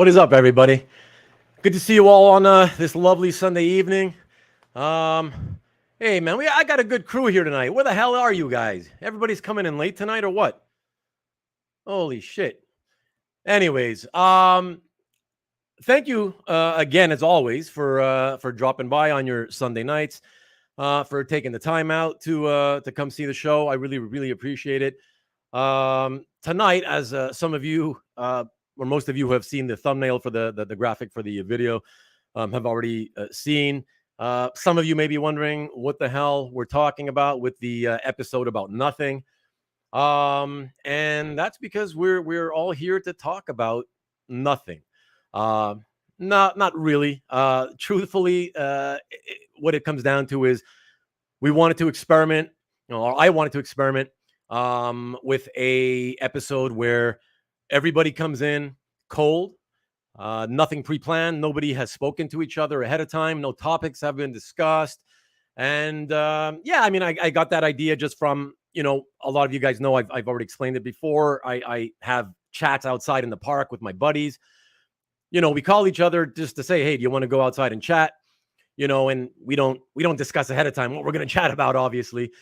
What is up, everybody? Good to see you all on this lovely Sunday evening. Hey, man, I got a good crew here tonight. Where the hell are you guys? Everybody's coming in late tonight or what? Holy shit. Anyways, thank you again, as always, for dropping by on your Sunday nights, for taking the time out to come see the show. I really, really appreciate it. Tonight, as some of you, or most of you who have seen the thumbnail for the graphic for the video, have already seen. Some of you may be wondering what the hell we're talking about with the episode about nothing. And that's because we're all here to talk about nothing. Not really. Truthfully, what it comes down to is we wanted to experiment, or I wanted to experiment with a episode where everybody comes in cold, nothing pre-planned, nobody has spoken to each other ahead of time, no topics have been discussed. And yeah, I mean, I got that idea just from, a lot of you guys know I've already explained it before. I have chats outside in the park with my buddies. We call each other just to say, hey, do you want to go outside and chat? And we don't discuss ahead of time what we're going to chat about, obviously.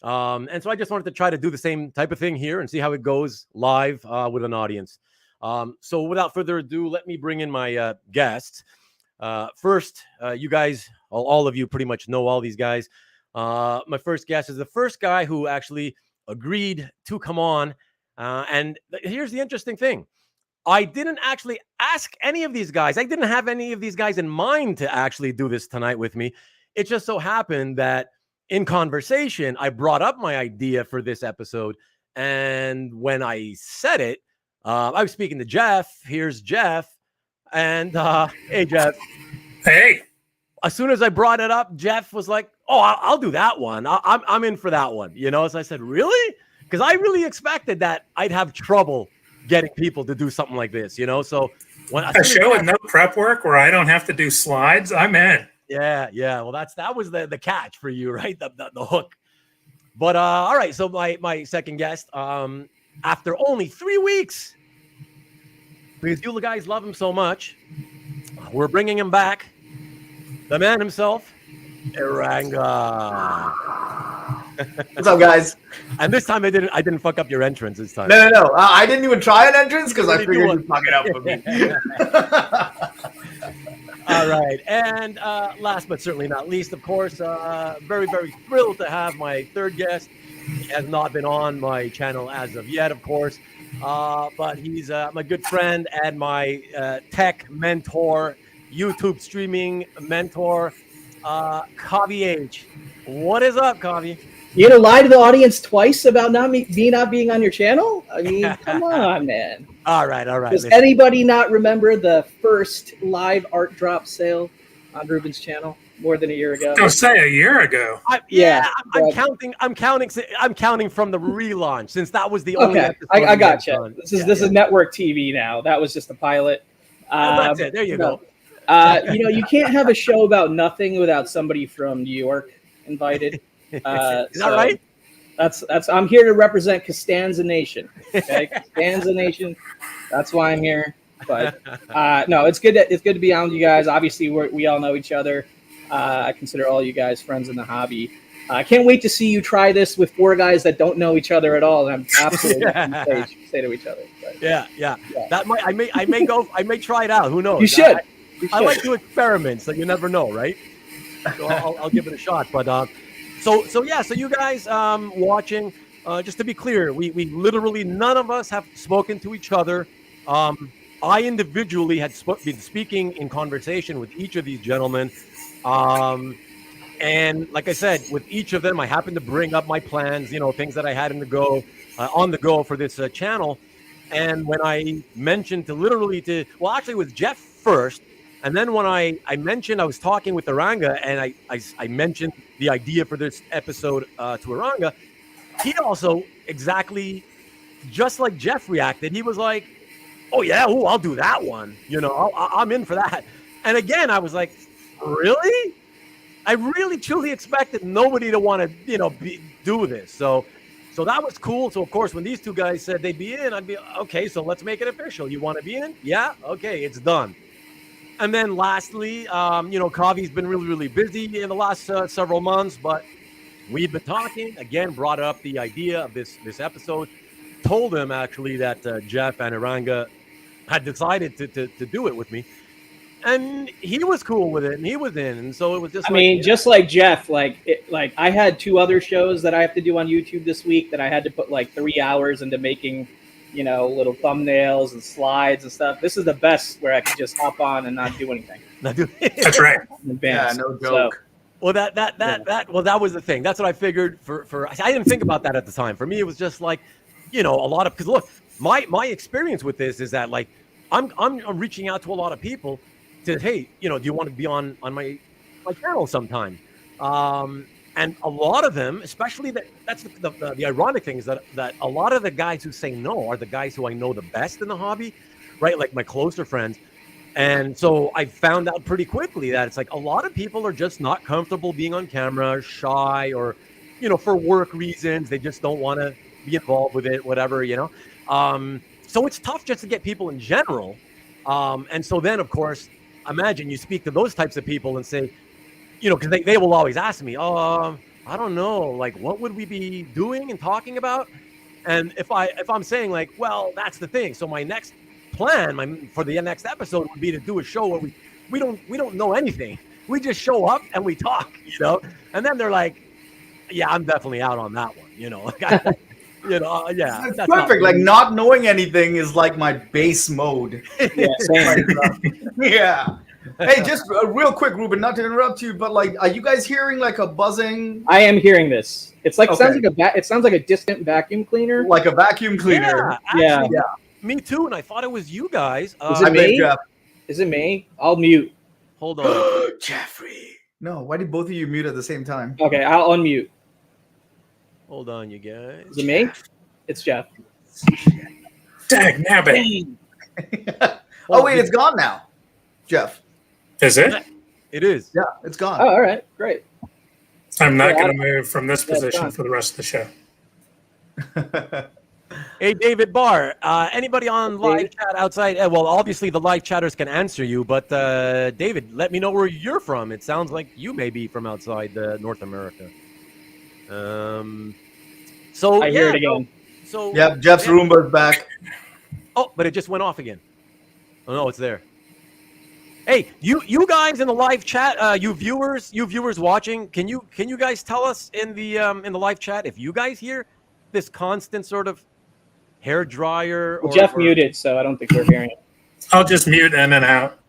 And so I just wanted to try to do the same type of thing here and see how it goes live with an audience. So without further ado, let me bring in my guests. First, you guys, all of you pretty much know all these guys. My first guest is the first guy who actually agreed to come on. And here's the interesting thing. I didn't actually ask any of these guys. I didn't have any of these guys in mind to actually do this tonight with me. It just so happened that in conversation, I brought up my idea for this episode. And when I said it, I was speaking to Jeff. Here's Jeff. And hey, Jeff. Hey. As soon as I brought it up, Jeff was like, oh, I'll do that one. I'm in for that one. So I said, really? Because I really expected that I'd have trouble getting people to do something like this, So when a show with no prep work where I don't have to do slides, I'm in. Yeah. Well, that was the catch for you, right? The hook. But all right. So my second guest, after only 3 weeks, because you guys love him so much, we're bringing him back. The man himself, Eranga. What's up, guys? And this time I didn't fuck up your entrance this time. No. I didn't even try an entrance because I figured you'd fuck it up for me. All right. And last but certainly not least, of course, very, very thrilled to have my third guest. He has not been on my channel as of yet, of course, but he's my good friend and my tech mentor, YouTube streaming mentor, Kavi H. What is up, Kavi? You had to lie to the audience twice about not being on your channel? I mean, come on, man. All right. Does anybody not remember the first live art drop sale on Ruben's channel more than a year ago? Don't say a year ago. I'm counting from the relaunch since that was the only. Okay, I got you. This is network TV now. That was just a pilot. That's it. There you go. You can't have a show about nothing without somebody from New York invited. Is that right? That's. I'm here to represent Costanza Nation. Okay, Costanza Nation. That's why I'm here. But no, it's good to be on with you guys. Obviously, we all know each other. I consider all you guys friends in the hobby. I can't wait to see you try this with 4 guys that don't know each other at all. And I'm absolutely say to each other. But, yeah. That I may try it out. Who knows? You should. I like to experiment, so you never know, right? So I'll give it a shot. But so you guys watching, just to be clear, we literally none of us have spoken to each other. I individually had been speaking in conversation with each of these gentlemen. And like I said, with each of them, I happened to bring up my plans, things that I had on the go for this channel. And when I mentioned actually with Jeff first, and then when I mentioned I was talking with Eranga, and I mentioned the idea for this episode to Eranga, he also exactly just like Jeff reacted. He was like, "Oh yeah, I'll do that one. I'm in for that." And again, I was like, "Really?" I really truly expected nobody to want to do this. So So that was cool. So of course, when these two guys said they'd be in, I'd be okay. So let's make it official. You want to be in? Yeah. Okay, it's done. And then lastly, Kavi's been really, really busy in the last several months, but we've been talking again. Brought up the idea of this episode. Told him actually that Jeff and Eranga had decided to do it with me, and he was cool with it, and he was in, and so it was just. Just like Jeff, like I had 2 other shows that I have to do on YouTube this week that I had to put like 3 hours into making, little thumbnails and slides and stuff. This is the best where I can just hop on and not do anything. That's right. Yeah, no joke. So, well, that was the thing. That's what I figured. For I didn't think about that at the time. For me, it was just like, a lot of, because look, my experience with this is that like I'm reaching out to a lot of people to, hey, do you want to be on my channel sometime? And a lot of them, especially that's the ironic thing is that a lot of the guys who say no are the guys who I know the best in the hobby, right? Like my closer friends. And so I found out pretty quickly that it's like a lot of people are just not comfortable being on camera, shy, or, for work reasons, they just don't want to be involved with it, whatever, So it's tough just to get people in general. And so then, of course, imagine you speak to those types of people and say, because they will always ask me, I don't know, like, what would we be doing and talking about? And if I'm saying like, well, that's the thing. So my next plan for the next episode would be to do a show where we don't know anything. We just show up and we talk, and then they're like, yeah, I'm definitely out on that one. Yeah, it's perfect. Like not knowing anything is like my base mode. Yeah, same. Yeah. Hey, just real quick, Ruben, not to interrupt you, but like, are you guys hearing like a buzzing? I am hearing this. It's like Okay. it sounds like a distant vacuum cleaner. Like a vacuum cleaner. Yeah, actually, me too. And I thought it was you guys. Is it me? Jeff. Is it me? I'll mute. Hold on. Jeffrey. No, why did both of you mute at the same time? Okay, I'll unmute. Hold on, you guys. Is it me? It's Jeff. Dag nabbit. Oh wait, it's gone now. Jeff. Is it? It is. Yeah, it's gone. Oh, all right, great. I'm not Yeah, going to move from this Yeah, it's position fine. for the rest of the show. Hey, David Barr. Anybody on live David? chat outside? Well, obviously the live chatters can answer you, but David, let me know where you're from. It sounds like you may be from outside North America. So I hear it again. So Yep, Jeff's Roomba's back. Oh, but it just went off again. Oh no, it's there. Hey, you guys in the live chat, you viewers watching, can you guys tell us in the live chat if you guys hear this constant sort of hair dryer? Well, Jeff muted, so I don't think we're hearing it. I'll just mute in and out.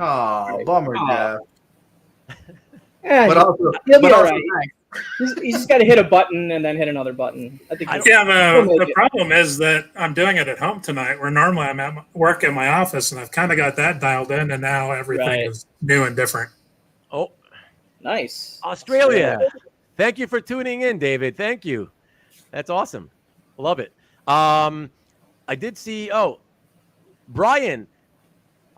Oh, bummer, Jeff. Yeah, But also, he'll be but all also right. thanks. He's just got to hit a button and then hit another button. I think. Yeah, We'll make the it. problem is that I'm doing it at home tonight, where normally I'm at work in my office, and I've kind of got that dialed in, and now everything Right. is new and different. Oh, Nice. Australia. Thank you for tuning in, David. Thank you. That's awesome. Love it. I did see, Brian,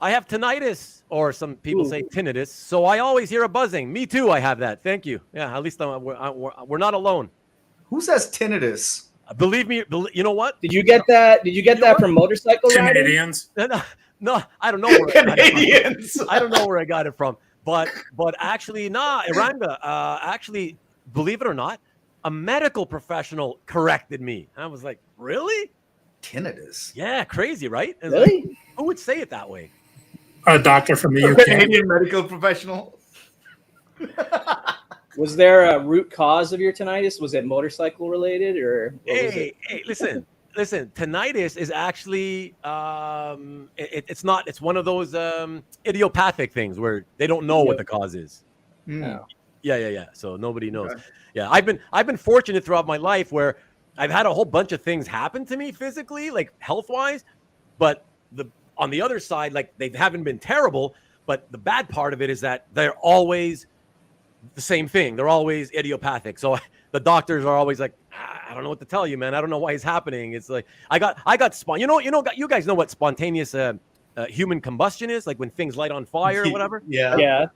I have tinnitus, or some people say tinnitus, so I always hear a buzzing. Me too, I have that. Thank you. Yeah, at least we're not alone. Who says tinnitus? Believe me, you know what? Did you get that? Did you get that from motorcycle riding? Canadians. No, I don't know where I got it from. Canadians. I don't know where I got it from. But actually, Eranga, actually, believe it or not, a medical professional corrected me. I was like, really? Tinnitus. Yeah, crazy, right? It's Really? like, who would say it that way? A doctor from the A UK. Canadian medical professional. Was there a root cause of your tinnitus? Was it motorcycle related, or what was it? Hey, listen. Tinnitus is actually it's not. It's one of those idiopathic things where they don't know what the cause is. Mm. Yeah. So nobody knows. Okay. Yeah, I've been fortunate throughout my life where I've had a whole bunch of things happen to me physically, like health-wise, but on the other side, like they haven't been terrible, but the bad part of it is that they're always the same thing. They're always idiopathic. So the doctors are always like, I don't know what to tell you, man. I don't know why it's happening. It's like you guys know what spontaneous human combustion is, like when things light on fire or whatever. Yeah. Yeah.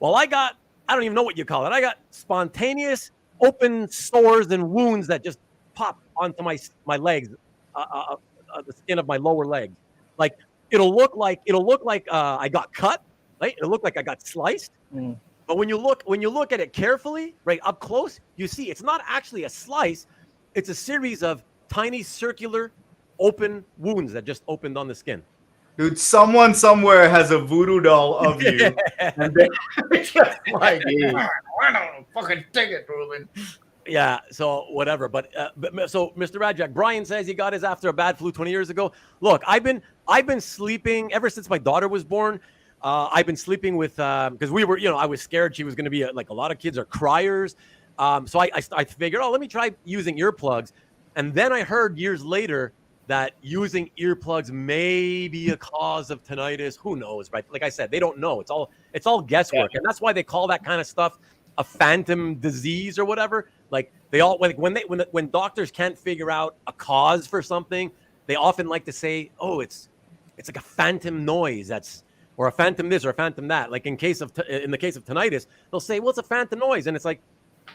Well, I don't even know what you call it. I got spontaneous open sores and wounds that just pop onto my legs, the skin of my lower leg. Like it'll look like I got cut, right? It'll look like I got sliced. But when you look at it carefully, right up close, you see it's not actually a slice. It's a series of tiny circular open wounds that just opened on the skin. Dude, someone somewhere has a voodoo doll of you. And they're just like, why don't fucking take it, Ruben? Yeah, so whatever. But so Mr. Rajak, Brian says he got his after a bad flu 20 years ago. Look, I've been sleeping ever since my daughter was born. I've been sleeping with because we were, I was scared she was going to be like a lot of kids are criers. So I figured, let me try using earplugs. And then I heard years later that using earplugs may be a cause of tinnitus. Who knows, right? Like I said, they don't know. It's all guesswork. And that's why they call that kind of stuff a phantom disease or whatever. Like they all, like when doctors can't figure out a cause for something, they often like to say, it's like a phantom noise or a phantom this or a phantom that. Like in the case of tinnitus, they'll say, well, it's a phantom noise. And it's like,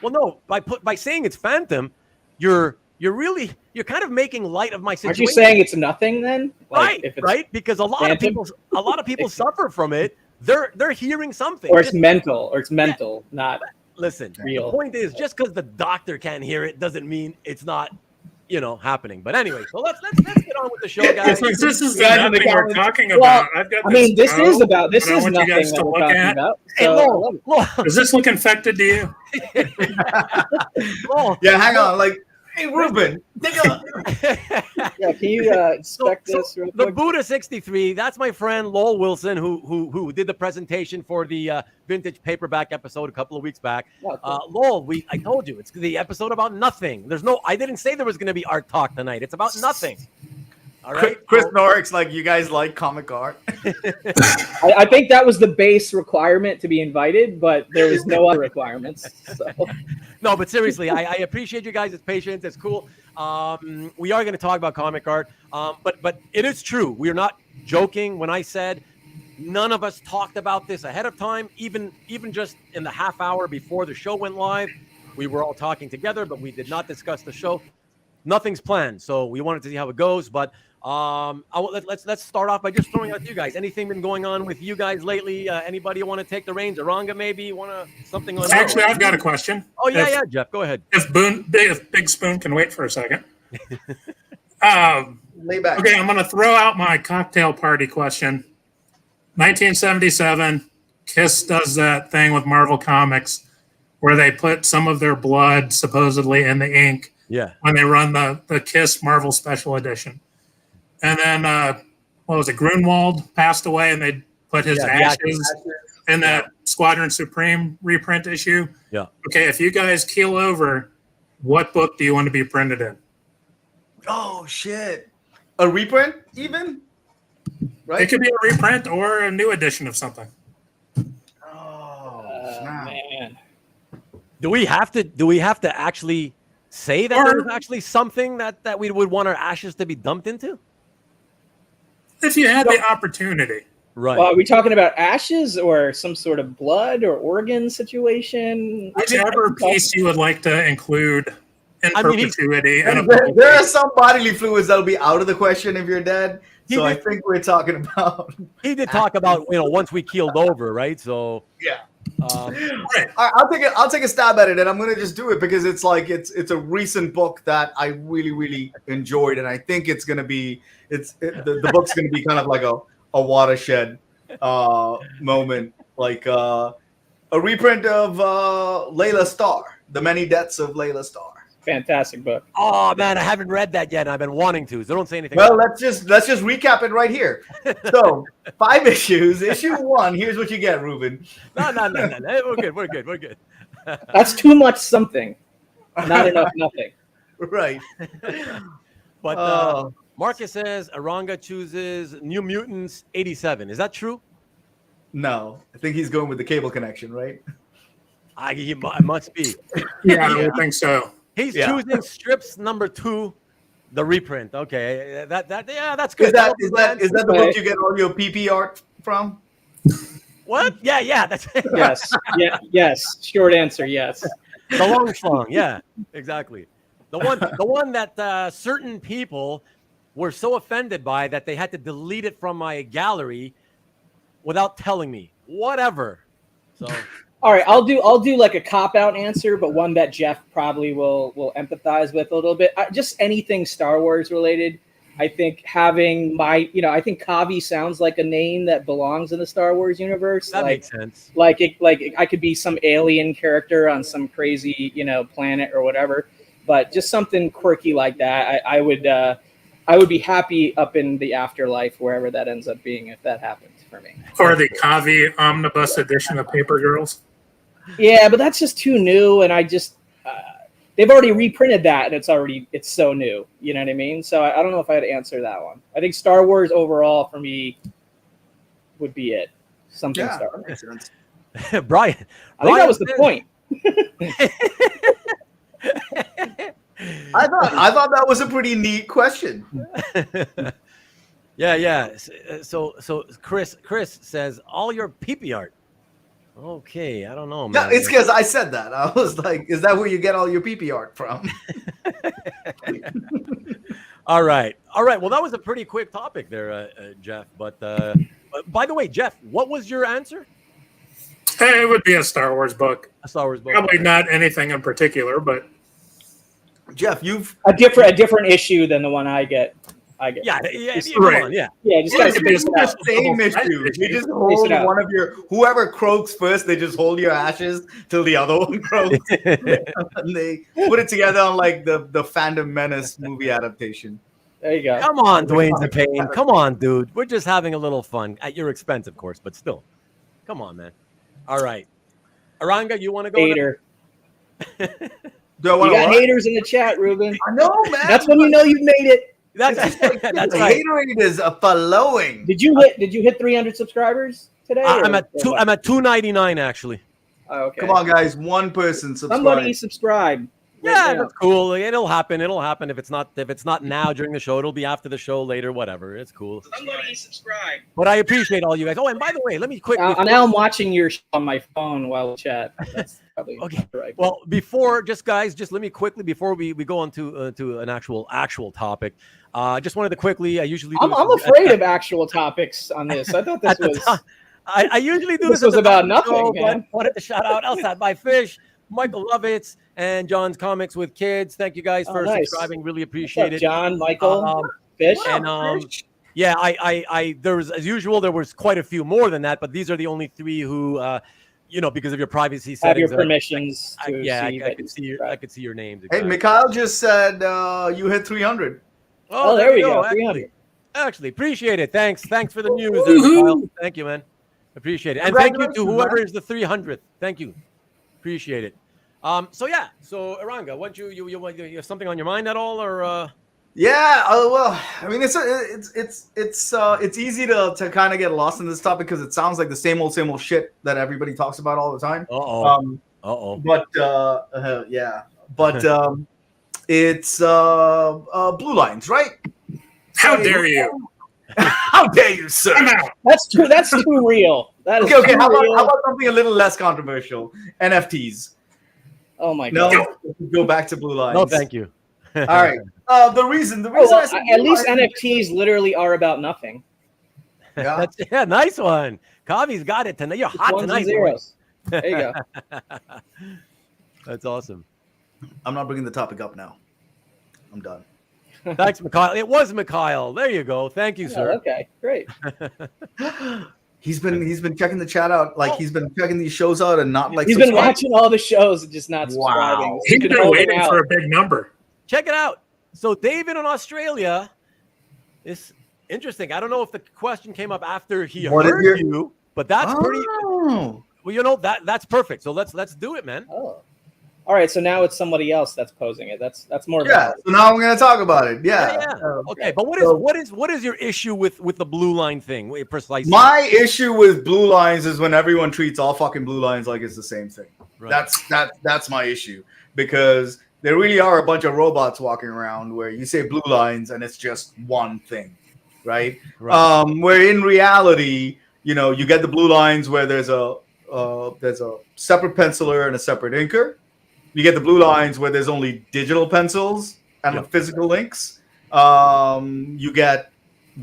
well, no, by saying it's phantom, you're kind of making light of my situation. Aren't you saying it's nothing then? Like, right? Because a lot of people suffer from it. They're hearing something. Or it's mental, not listen. real. The point is, just because the doctor can't hear it doesn't mean it's not, happening. But anyway, so let's get on with the show, guys. This is the nothing we're talking about. I've got this is nothing that we're talking about. Hey, does this look infected to you? Yeah, hang on. Like, hey, Ruben, take a can you inspect this real the quick? Buddha 63, that's my friend Lowell Wilson, who did the presentation for the vintage paperback episode a couple of weeks back. Lowell, I told you, it's the episode about nothing. I didn't say there was going to be art talk tonight. It's about nothing. All right. Chris Norrick's like, you guys like comic art? I think that was the base requirement to be invited, but there was no other requirements. So. No, but seriously, I appreciate you guys' patience. It's cool. We are going to talk about comic art, but it is true. We're not joking when I said none of us talked about this ahead of time. Even just in the half hour before the show went live, we were all talking together, but we did not discuss the show. Nothing's planned, so we wanted to see how it goes. But let's start off by just throwing out to you guys. Anything been going on with you guys lately? Anybody want to take the reins? Eranga, maybe something on. Actually, I've got a question. Oh yeah, Jeff, go ahead. If Big Spoon can wait for a second. Lay back. Okay, I'm going to throw out my cocktail party question. 1977, Kiss does that thing with Marvel Comics where they put some of their blood supposedly in the ink. Yeah. When they run the Kiss Marvel Special Edition. And then, Grunwald passed away and they put his ashes in that Squadron Supreme reprint issue. Yeah. Okay, if you guys keel over, what book do you want to be printed in? Oh, shit. A reprint, even? Right? It could be a reprint or a new edition of something. Oh, snap. Man. Do we have to actually say that there was actually something that we would want our ashes to be dumped into? If you had the opportunity. Right. Well, are we talking about ashes or some sort of blood or organ situation? Whichever piece you would like to include in perpetuity. There are some bodily fluids that'll be out of the question if you're dead. So I think we're talking about. He did talk about once we keeled over, right? So yeah. Right. I'll take a stab at it, and I'm gonna just do it because it's a recent book that I really enjoyed, and I think it's gonna be the book's gonna be kind of like a watershed moment, like a reprint of Layla Starr, The Many Deaths of Layla Starr. Fantastic book. Oh man, I haven't read that yet, and I've been wanting to. So don't say anything. Well, let's just recap it right here. So 5 issues. Issue 1. Here's what you get, Ruben. No. We're good. That's too much something. Not enough nothing. Right. But Marcus says Eranga chooses New Mutants 87. Is that true? No, I think he's going with the cable connection, right? He must be. Yeah, I would think so. He's choosing strips number 2, the reprint. Okay, that's good. Is that the book you get all your PP art from? What? Yeah, that's Yes. Short answer, yes. The long schlong. Yeah, exactly. The one that certain people were so offended by that they had to delete it from my gallery without telling me. Whatever. So. All right, I'll do like a cop out answer, but one that Jeff probably will empathize with a little bit. Just anything Star Wars related. I think having I think Kavi sounds like a name that belongs in the Star Wars universe. That makes sense. Like I could be some alien character on some crazy planet or whatever, but just something quirky like that. I would be happy up in the afterlife, wherever that ends up being, if that happens for me. Or the Kavi omnibus edition of Paper Girls. Yeah, but that's just too new, and I just they've already reprinted that, and it's so new. You know what I mean? So I don't know if I'd answer that one. I think Star Wars overall for me would be it. Something Star Wars. Makes sense. Brian. I think that was the point. I thought that was a pretty neat question. Yeah. So Chris says all your pee art. Okay, I don't know, man. Yeah, it's because I said that. I was like, is that where you get all your PP art from? All right. Well, that was a pretty quick topic there, Jeff. But by the way, Jeff, what was your answer? It would be a Star Wars book. A Star Wars book. Probably not anything in particular, but Jeff, you've a different issue than the one I get. Yeah, right. on, yeah. Just it's guys the same issue. You just hold one of whoever croaks first, they just hold your ashes till the other one croaks. And they put it together on like the Phantom Menace movie adaptation. There you go. Come on, Dwayne DePayne. Come on, dude. We're just having a little fun at your expense, of course, but still. Come on, man. All right. Aranga, you want to go? Hater. Do I want you to got haters in the chat, Ruben. I know, man. That's when you know you've made it. That's right. Haterade is a following. Did you hit 300 subscribers today? I'm at 299 actually. Oh, okay. Come on, guys. One person subscribe. Somebody subscribe. Yeah, that's cool. It'll happen. If it's not now during the show, it'll be after the show later. Whatever. It's cool. Somebody subscribe. But I appreciate all you guys. Oh, and by the way, let me quick. Now I'm watching your show on my phone while we chat. That's probably okay. Right. Well, just let me quickly before we go on to an actual topic. Just wanted to quickly. I usually do I'm afraid of actual topics on this. I thought this was. I usually do this was about nothing. Show, man. Wanted to shout out Elsat by Fish, Michael Lovitz, and John's Comics with Kids. Thank you guys for subscribing. Really appreciate it. John, Michael, Fish, and yeah, I there was, as usual, there was quite a few more than that, but these are the only three who, because of your privacy settings, have your permissions. I could see your names. Hey, Mikhail just said you hit 300. Oh, there we go. 300. Actually, appreciate it. Thanks for the news, there, Kyle. Thank you, man. Appreciate it, and thank you to whoever is the 300th. Thank you, appreciate it. So Eranga, what you have something on your mind at all, or? Yeah, well, I mean, it's easy to kind of get lost in this topic because it sounds like the same old shit that everybody talks about all the time. But it's blue lines, right? How dare you? How dare you, sir? That's too real. That is okay. How about something a little less controversial? NFTs. Oh my god! No, go back to blue lines. No, thank you. All right. The reason I said at least NFTs literally are about nothing. Yeah. Nice one. Kavi's got it tonight. You're hot tonight. There you go. That's awesome. I'm not bringing the topic up now. I'm done. Thanks, Mikhail. It was Mikhail. There you go. Thank you, sir. Okay, great. He's been checking the chat out, like he's been checking these shows out and not like. He's been watching all the shows and just not subscribing. Wow. He's been waiting for a big number. Check it out. So David in Australia is interesting. I don't know if the question came up after he heard you, but that's pretty. Well, that's perfect. So let's do it, man. Oh. All right, so now it's somebody else that's posing it. That's more. Yeah. So now I'm going to talk about it. Yeah. Okay, but what is your issue with the blue line thing? Precisely. My issue with blue lines is when everyone treats all fucking blue lines like it's the same thing. Right. That's my issue, because there really are a bunch of robots walking around where you say blue lines and it's just one thing, right? Where in reality, you get the blue lines where there's a separate penciler and a separate inker. You get the blue lines where there's only digital pencils and Yep. physical inks. You get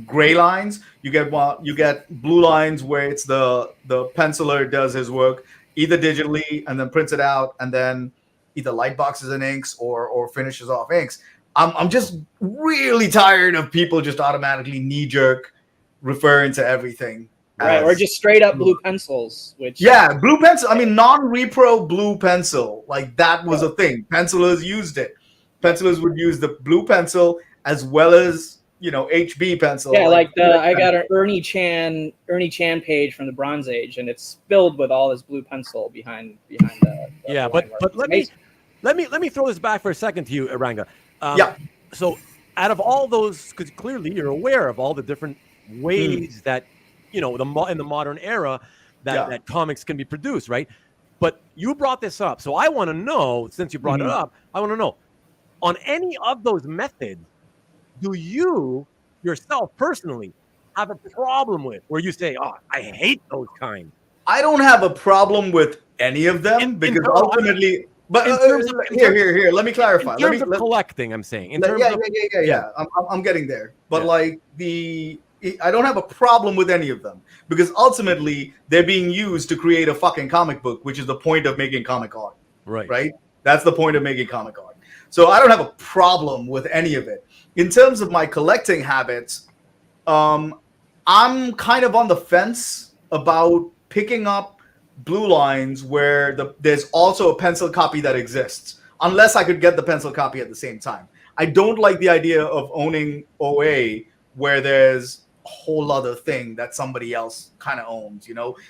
gray lines. You get blue lines where it's the penciler does his work either digitally and then prints it out and then either light boxes and inks or finishes off inks. I'm just really tired of people just automatically knee jerk referring to everything. Right, or just straight up blue pencils, which blue pencil. I mean, non-repro blue pencil, like that was a thing. Pencilers used it. Pencilers would use the blue pencil as well as HB pencil. Yeah, like I got an Ernie Chan page from the Bronze Age, and it's filled with all this blue pencil behind the yeah, line but work. let me throw this back for a second to you, Eranga. So out of all those, because clearly you're aware of all the different ways that in the modern era that comics can be produced, right? But you brought this up, so I want to know, since you brought it up, I want to know, on any of those methods, do you yourself personally have a problem with where you say, "Oh, I hate those kinds"? I don't have a problem with any of them because ultimately. But here, let me clarify. In terms of collecting, I'm saying. I'm getting there. But I don't have a problem with any of them because ultimately they're being used to create a fucking comic book, which is the point of making comic art. Right? That's the point of making comic art. So I don't have a problem with any of it. In terms of my collecting habits, I'm kind of on the fence about picking up blue lines where there's also a pencil copy that exists, unless I could get the pencil copy at the same time. I don't like the idea of owning OA where there's a whole other thing that somebody else kind of owns.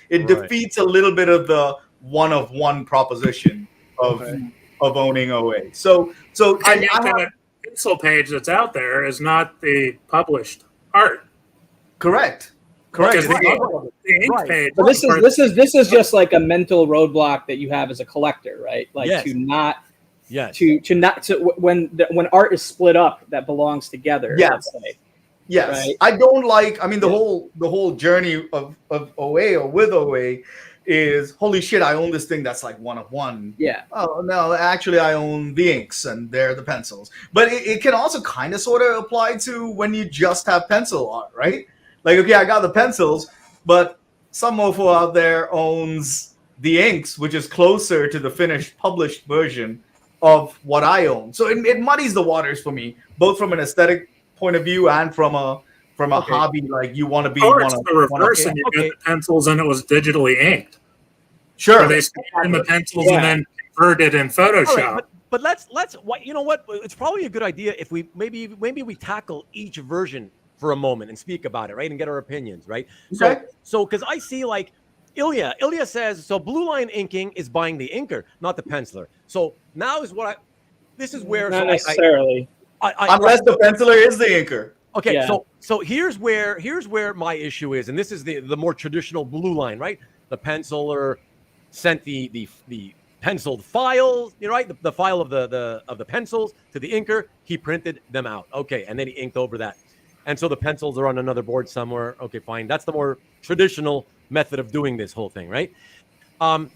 It defeats a little bit of the one of one proposition of owning OA. So I have a pencil page that's out there is not the published art. Correct. The ink page. But this is just like a mental roadblock that you have as a collector, right? Like to not when art is split up that belongs together. Yes. Yes. Right? I don't like. I mean, the whole journey of OA or with OA is holy shit. I own this thing that's like one of one. Yeah. Oh no, actually, I own the inks and they're the pencils. But it can also kind of sort of apply to when you just have pencil art, right? Like, okay, I got the pencils, but some mofo out there owns the inks, which is closer to the finished published version of what I own. So it muddies the waters for me, both from an aesthetic point of view and from a hobby. Like you want to be. Or it's the reverse, and you get the pencils, and it was digitally inked. Sure, they scanned the pencils and then converted in Photoshop. Right, but let's you know what? It's probably a good idea if we maybe we tackle each version for a moment and speak about it, right, and get our opinions, right? Okay. So because I see like Ilya says, so blue line inking is buying the inker, not the penciler. So now is this is where not necessarily. Unless the penciler is the inker. Okay, yeah. So here's where my issue is, and this is the more traditional blue line, right? The penciler sent the penciled files, right? The file of the pencils to the inker. He printed them out. Okay, and then he inked over that. And so the pencils are on another board somewhere. Okay, fine. That's the more traditional method of doing this whole thing, right?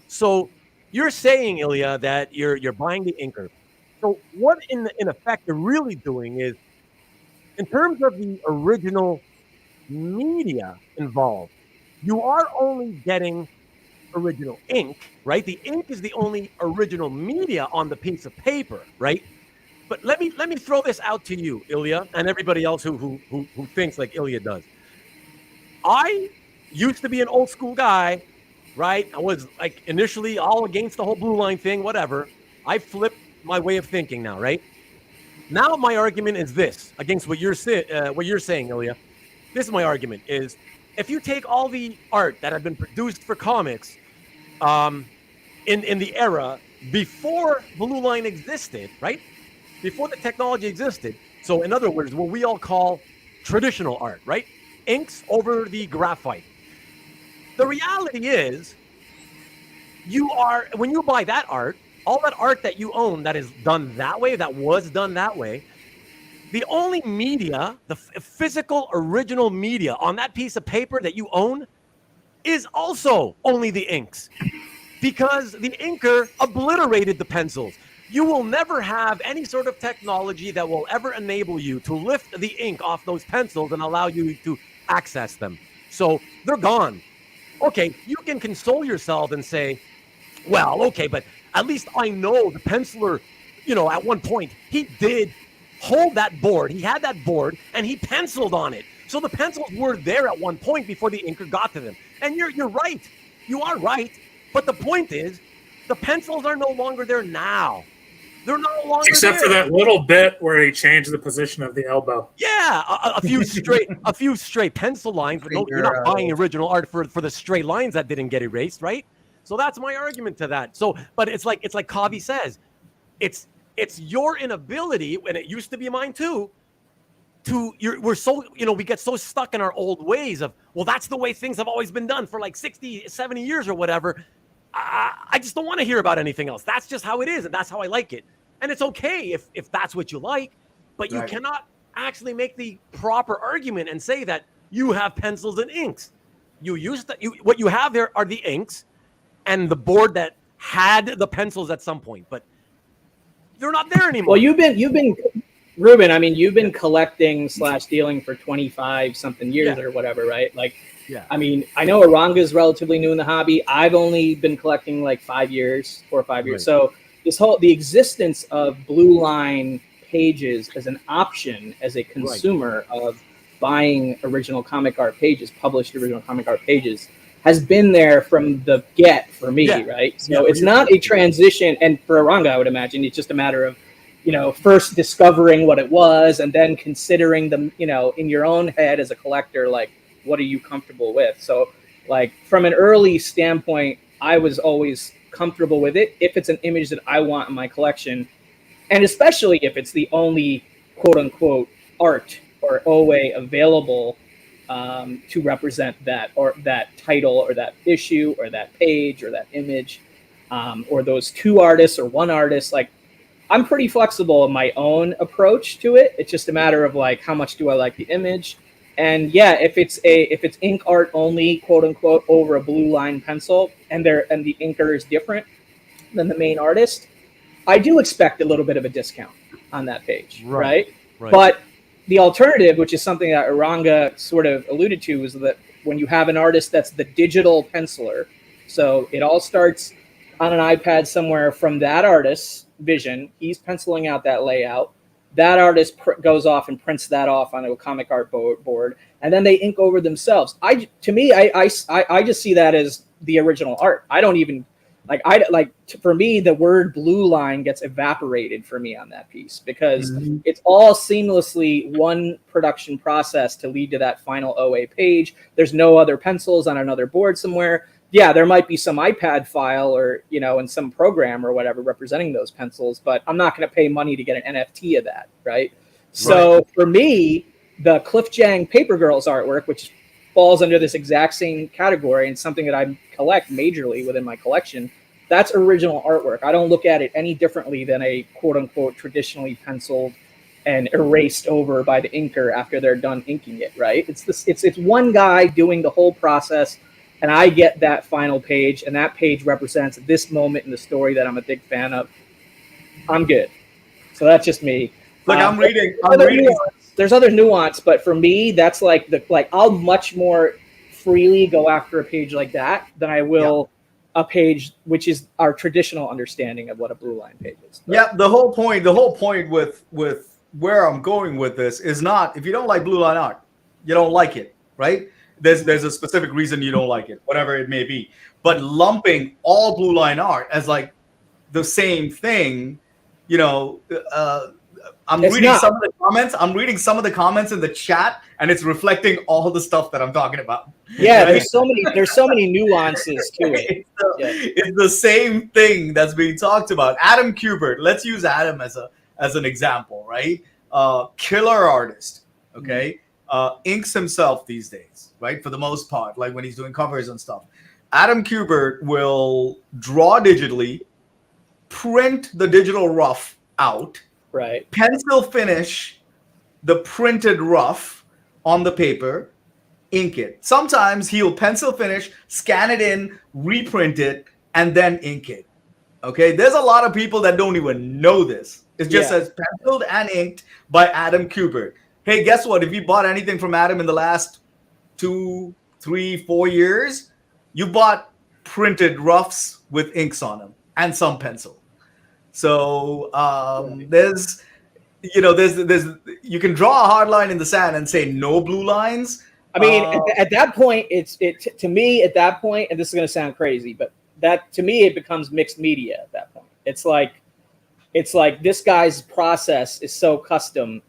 So you're saying, Ilya, that you're buying the inker. So what in effect you're really doing is, in terms of the original media involved, you are only getting original ink, right? The ink is the only original media on the piece of paper, right? But let me throw this out to you, Ilya, and everybody else who thinks like Ilya does. I used to be an old school guy, right? I was like initially all against the whole blue line thing, whatever. I flipped my way of thinking now, right? Now my argument is this against what you're saying, Ilya. This is my argument: is if you take all the art that had been produced for comics, in the era before blue line existed, right? Before the technology existed. So in other words, what we all call traditional art, right? Inks over the graphite. The reality is, when you buy that art, all that art that you own that is done that way, that was done that way, the only media, the physical original media on that piece of paper that you own is also only the inks, because the inker obliterated the pencils. You will never have any sort of technology that will ever enable you to lift the ink off those pencils and allow you to access them. So they're gone. Okay, you can console yourself and say, well, okay, but at least I know the penciler, at one point, he did hold that board. He had that board and he penciled on it. So the pencils were there at one point before the inker got to them. And you're right. You are right. But the point is, the pencils are no longer there now. They're no longer except there. for that little bit where he changed the position of the elbow. Yeah, a few straight pencil lines, but no, you're not buying original art for the straight lines that didn't get erased, right? So that's my argument to that. So, but it's like Kavi says, it's your inability, and it used to be mine too. We get so stuck in our old ways of, well, that's the way things have always been done for like 60, 70 years or whatever. I just don't want to hear about anything else. That's just how it is, and that's how I like it. And it's okay if that's what you like, but you cannot actually make the proper argument and say that you have pencils and inks. What you have there are the inks and the board that had the pencils at some point, but they're not there anymore. Well, you've been Ruben. I mean, you've been collecting / dealing for 25 something years or whatever, right? Like, I mean, I know Eranga is relatively new in the hobby. I've only been collecting like 4 or 5 years. So the existence of blue line pages as an option as a consumer of buying original comic art pages, published original comic art pages, has been there from the get for me, right? So it's not a transition, and for Eranga, I would imagine it's just a matter of, first discovering what it was and then considering them, in your own head as a collector, like, what are you comfortable with? So, like, from an early standpoint, I was always comfortable with it if it's an image that I want in my collection, and especially if it's the only quote unquote art or OA available to represent that, or that title or that issue or that page or that image, or those two artists or one artist. Like, I'm pretty flexible in my own approach to it. It's just a matter of like, how much do I like the image? And if it's ink art only, quote unquote, over a blue line pencil, and the inker is different than the main artist, I do expect a little bit of a discount on that page, right? But the alternative, which is something that Eranga sort of alluded to, is that when you have an artist that's the digital penciler, so it all starts on an iPad somewhere from that artist's vision. He's penciling out that layout. That artist goes off and prints that off onto a comic art board, and then they ink over themselves. I just see that as the original art. I don't even for me, the word blue line gets evaporated for me on that piece, because it's all seamlessly one production process to lead to that final OA page. There's no other pencils on another board somewhere. Yeah, there might be some iPad file or, in some program or whatever representing those pencils, but I'm not going to pay money to get an NFT of that, right? So for me, the Cliff Jang Paper Girls artwork, which falls under this exact same category and something that I collect majorly within my collection, that's original artwork. I don't look at it any differently than a quote unquote traditionally penciled and erased over by the inker after they're done inking it, right? It's one guy doing the whole process, and I get that final page, and that page represents this moment in the story that I'm a big fan of. I'm good. So that's just me. Look, I'm reading. There's other nuance, but for me, that's I'll much more freely go after a page like that than I will a page which is our traditional understanding of what a blue line page is. Right? Yeah, the whole point with where I'm going with this is not, if you don't like blue line art, you don't like it, right? There's a specific reason you don't like it, whatever it may be. But lumping all blue line art as like the same thing, I'm reading some of the comments in the chat, and it's reflecting all the stuff that I'm talking about. Yeah, right? there's so many nuances to it. It's the same thing that's being talked about. Adam Cubert, let's use Adam as an example, right? Killer artist, okay? Inks himself these days, right? For the most part, like when he's doing covers and stuff. Adam Cubert will draw digitally, print the digital rough out, right? Pencil finish the printed rough on the paper, ink it. Sometimes he'll pencil finish, scan it in, reprint it, and then ink it. Okay, there's a lot of people that don't even know this. It just says penciled and inked by Adam Cubert. Hey, guess what? If you bought anything from Adam in the last 2, 3, 4 years, you bought printed roughs with inks on them and some pencil. So there's you can draw a hard line in the sand and say no blue lines. I mean, at that point, to me at that point, and this is going to sound crazy, but that to me it becomes mixed media at that point. It's like this guy's process is so custom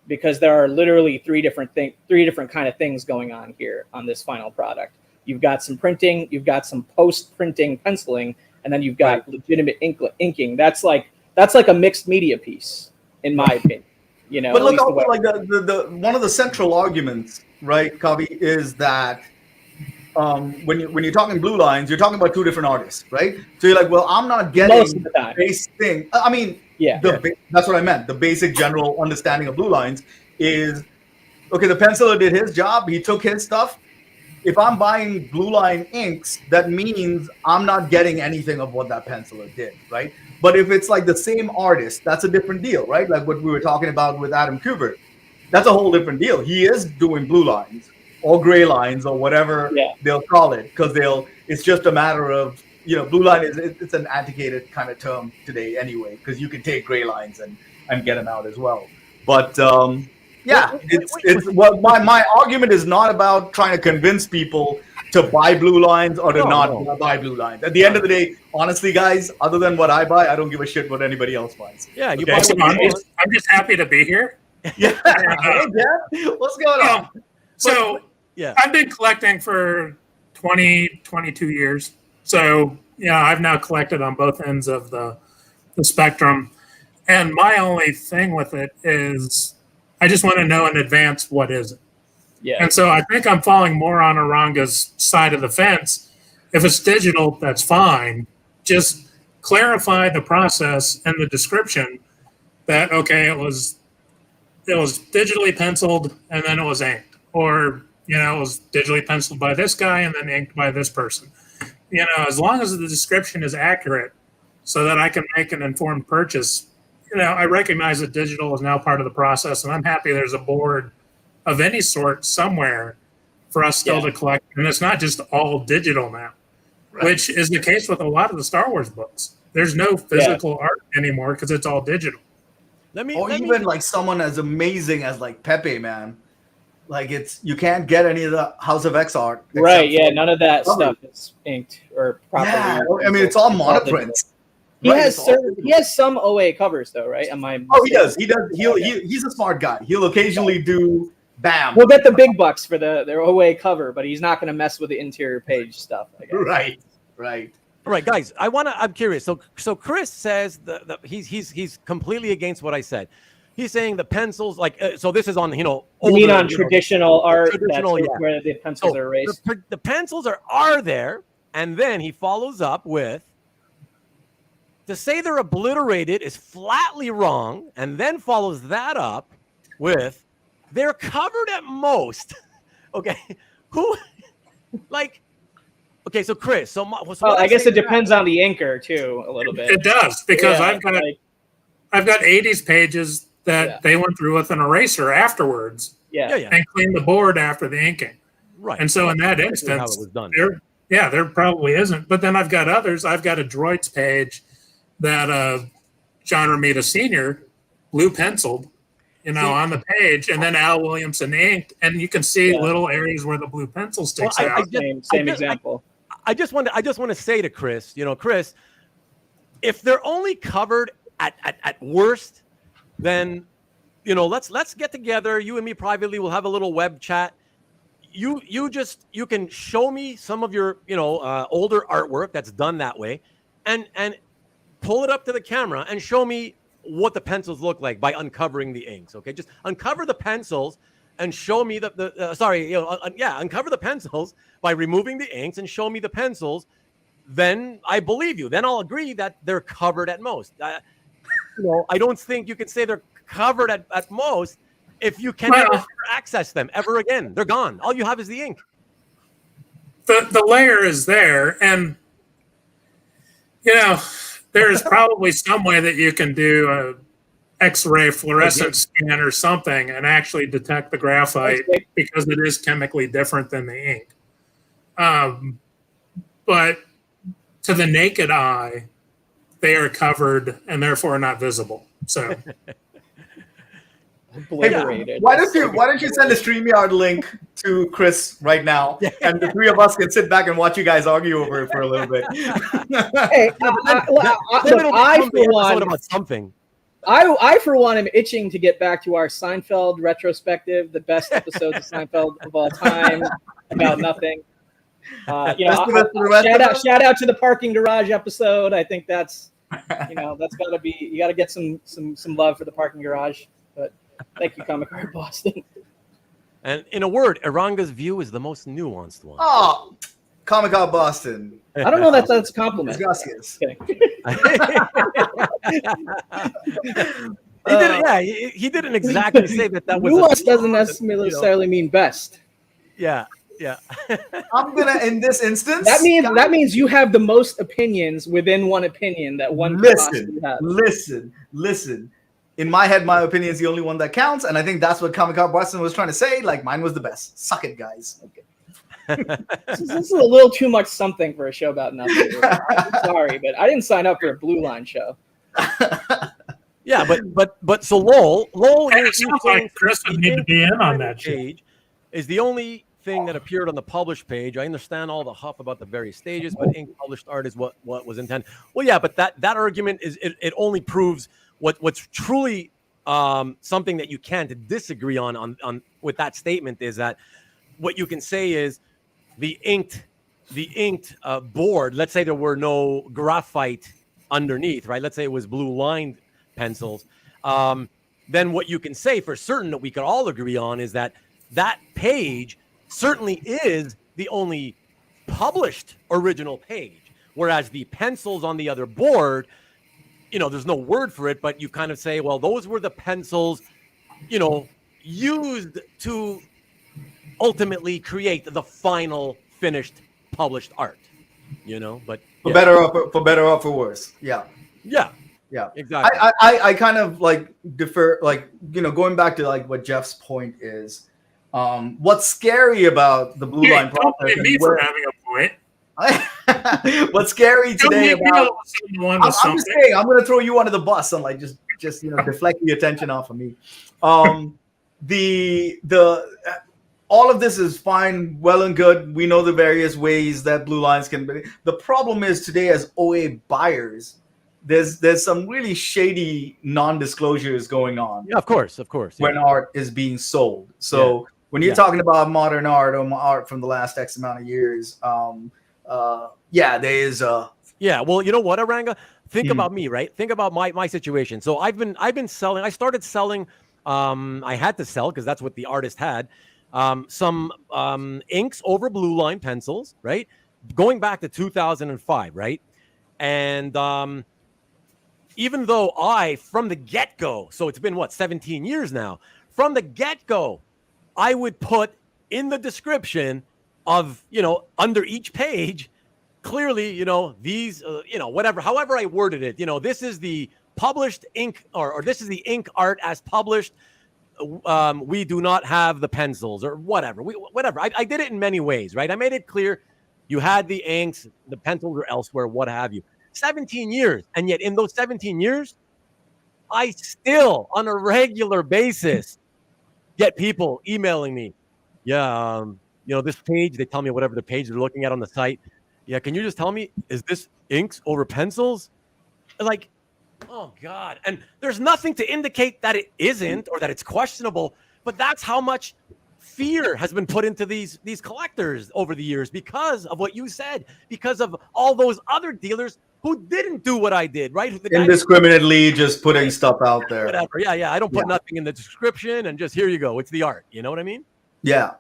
because there are literally three different kind of things going on here on this final product. You've got some printing, you've got some post-printing penciling, and then you've got legitimate inking. That's like a mixed media piece, in my opinion. You know, but look, also like the one of the central arguments, right, Kavi, is that when you're talking blue lines, you're talking about two different artists, right? So you're like, well, I'm not getting the base thing. I mean, that's what I meant. The basic general understanding of blue lines is, okay, the penciler did his job. He took his stuff. If I'm buying blue line inks, that means I'm not getting anything of what that penciler did, right? But if it's like the same artist, that's a different deal, right? Like what we were talking about with Adam Cubert. That's a whole different deal. He is doing blue lines or gray lines or whatever they'll call it, because it's just a matter of, blue line it's an antiquated kind of term today anyway, because you can take gray lines and get them out as well. But my argument is not about trying to convince people to buy blue lines or to not buy blue lines. At the end of the day, honestly, guys, other than what I buy, I don't give a shit what anybody else buys. Yeah, you buy what you want. I'm just happy to be here. Yeah. Hey, Jeff, what's going on? So I've been collecting for 22 years. So I've now collected on both ends of the spectrum. And my only thing with it is I just want to know in advance what is it. Yeah. And so I think I'm falling more on Eranga's side of the fence. If it's digital, that's fine. Just clarify the process and the description that, okay, it was digitally penciled and then it was inked. Or, it was digitally penciled by this guy and then inked by this person. As long as the description is accurate so that I can make an informed purchase, I recognize that digital is now part of the process, and I'm happy there's a board of any sort somewhere for us still to collect. And it's not just all digital now, which is the case with a lot of the Star Wars books. There's no physical art anymore because it's all digital. Even like someone as amazing as like Pepe, man. Like you can't get any of the House of X art. Right, none of that stuff is inked or properly. Yeah, I mean, it's all monoprints. He has some OA covers though, right? He does. He's a smart guy. He'll occasionally do bam. We'll get the big bucks for their OA cover, but he's not going to mess with the interior page stuff, I guess. Right. All right, guys. I'm curious. So Chris says that he's completely against what I said. He's saying the pencils, so this is on, you mean on traditional art, where the pencils are erased? The pencils are there, and then he follows up with, to say they're obliterated is flatly wrong, and then follows that up with, they're covered at most. Okay, so Chris, I guess it depends on the inker too, a little bit. It does, because I've got 80s pages that they went through with an eraser afterwards, and cleaned the board after the inking. Right. And so in that instance, there probably isn't. But then I've got others. I've got a Droids page that John Romita Sr. blue penciled, on the page, and then Al Williamson inked, and you can see little areas where the blue pencil sticks out. Same example. I just want to say to Chris, Chris, if they're only covered at worst, then let's get together. You and me privately, we'll have a little web chat. You can show me some of your older artwork that's done that way, and pull it up to the camera and show me what the pencils look like by uncovering the inks. Okay, just uncover the pencils and show me uncover the pencils by removing the inks and show me the pencils. Then I believe you. Then I'll agree that they're covered at most. I don't think you can say they're covered at most if you can never access them ever again. They're gone. All you have is the ink. The layer is there, and there is probably some way that you can do a X-ray fluorescence scan or something and actually detect the graphite because it is chemically different than the ink. But to the naked eye, they are covered and therefore not visible. So obliterated. Why don't you send a StreamYard link to Chris right now, and the three of us can sit back and watch you guys argue over it for a little bit. Hey, I for one am itching to get back to our Seinfeld retrospective, the best episodes of Seinfeld of all time, about nothing. Shout out to the parking garage episode. I think that's that's got to be, you got to get some love for the parking garage. But thank you, Comic Art Boston. And in a word, Eranga's view is the most nuanced one. Oh, Comic Art Boston. I don't know that that's a compliment. Gracias. Okay. He didn't exactly say that was. Nuance doesn't necessarily mean best. Yeah. I'm gonna, in this instance, that means you have the most opinions within one opinion that one listen. In my head, my opinion is the only one that counts, and I think that's what Comic Art Boston was trying to say. Like, mine was the best. Suck it, guys. Okay. This is a little too much something for a show about nothing. I'm sorry, but I didn't sign up for a Blue Line show. Yeah, but so Lowell, it sounds like Chris would need to be in on that page. Is the only thing that appeared on the published page. I understand all the huff about the various stages, but ink published art is what was intended. Well, yeah, but that argument is it only proves what's truly something that you can't disagree on with that statement is that what you can say is the inked board. Let's say there were no graphite underneath, right? Let's say it was blue lined pencils. Then what you can say for certain that we could all agree on is that page certainly is the only published original page, whereas the pencils on the other board, there's no word for it, but you kind of say, well, those were the pencils, used to ultimately create the final finished published art, but for better or for worse. Yeah, exactly. I kind of defer, going back to what Jeff's point is. What's scary about the blue line process? Don't blame me for having a point. What's scary today about? I'm just saying, I'm going to throw you under the bus and just deflect the attention off of me. All of this is fine, well and good. We know the various ways that blue lines can be. The problem is today, as OA buyers, there's some really shady non-disclosures going on. Yeah, of course. When art is being sold. So when you're talking about modern art or art from the last X amount of years, there is well, you know what, Eranga? Think about me, right? Think about my situation. So I've been selling. I started selling. I had to sell because that's what the artist had. Some inks over blue line pencils, right? Going back to 2005, right? And even though from the get-go, so it's been 17 years now, from the get-go, I would put in the description of, under each page, clearly, these, whatever, however I worded it, this is the published ink or this is the ink art as published. We do not have the pencils or whatever. I did it in many ways, right? I made it clear you had the inks, the pencils were elsewhere, what have you. 17 years. And yet in those 17 years, I still, on a regular basis, get people emailing me. Yeah, this page, they tell me whatever the page they're looking at on the site. Yeah, can you just tell me, is this inks over pencils? Like, oh, God. And there's nothing to indicate that it isn't or that it's questionable, but that's how much fear has been put into these collectors over the years because of what you said, because of all those other dealers who didn't do what I did, right? Indiscriminately just putting stuff out there. Whatever. Yeah. I don't put nothing in the description and just here you go. It's the art. You know what I mean? Yeah.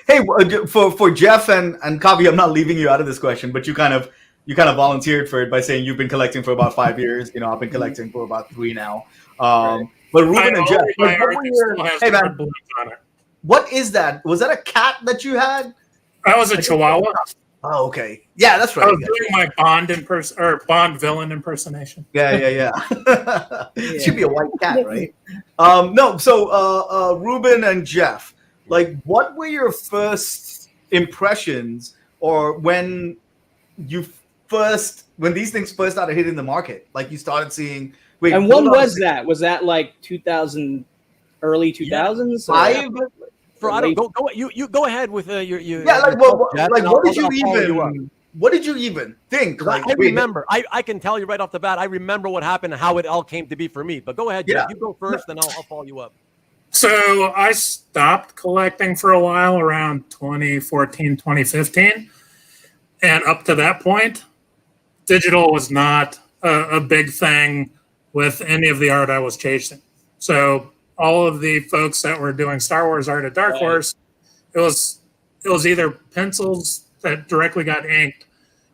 Hey, for Jeff and Kavi, I'm not leaving you out of this question, but you kind of volunteered for it by saying you've been collecting for about 5 years. I've been collecting for about 3 now. But Rubén and Jeff, hey man, what is that? Was that a cat that you had? That was a Chihuahua. Oh, okay. Yeah, that's I right. was doing my Bond villain impersonation. Yeah. It should be a white cat, right? No. So, Ruben and Jeff, like, what were your first impressions, or when these things first started hitting the market? Like, you started seeing. Wait, And when was that? Was that like 2000, early 2000s? Five? For I don't go you go ahead with your Yeah, like, what did you even think? Like, I remember. I can tell you right off the bat. I remember what happened and how it all came to be for me. But go ahead, Jeff. You go first, and I'll follow you up. So I stopped collecting for a while around 2014, 2015. And up to that point, digital was not a big thing with any of the art I was chasing. So all of the folks that were doing Star Wars art at Dark Horse, it was either pencils that directly got inked,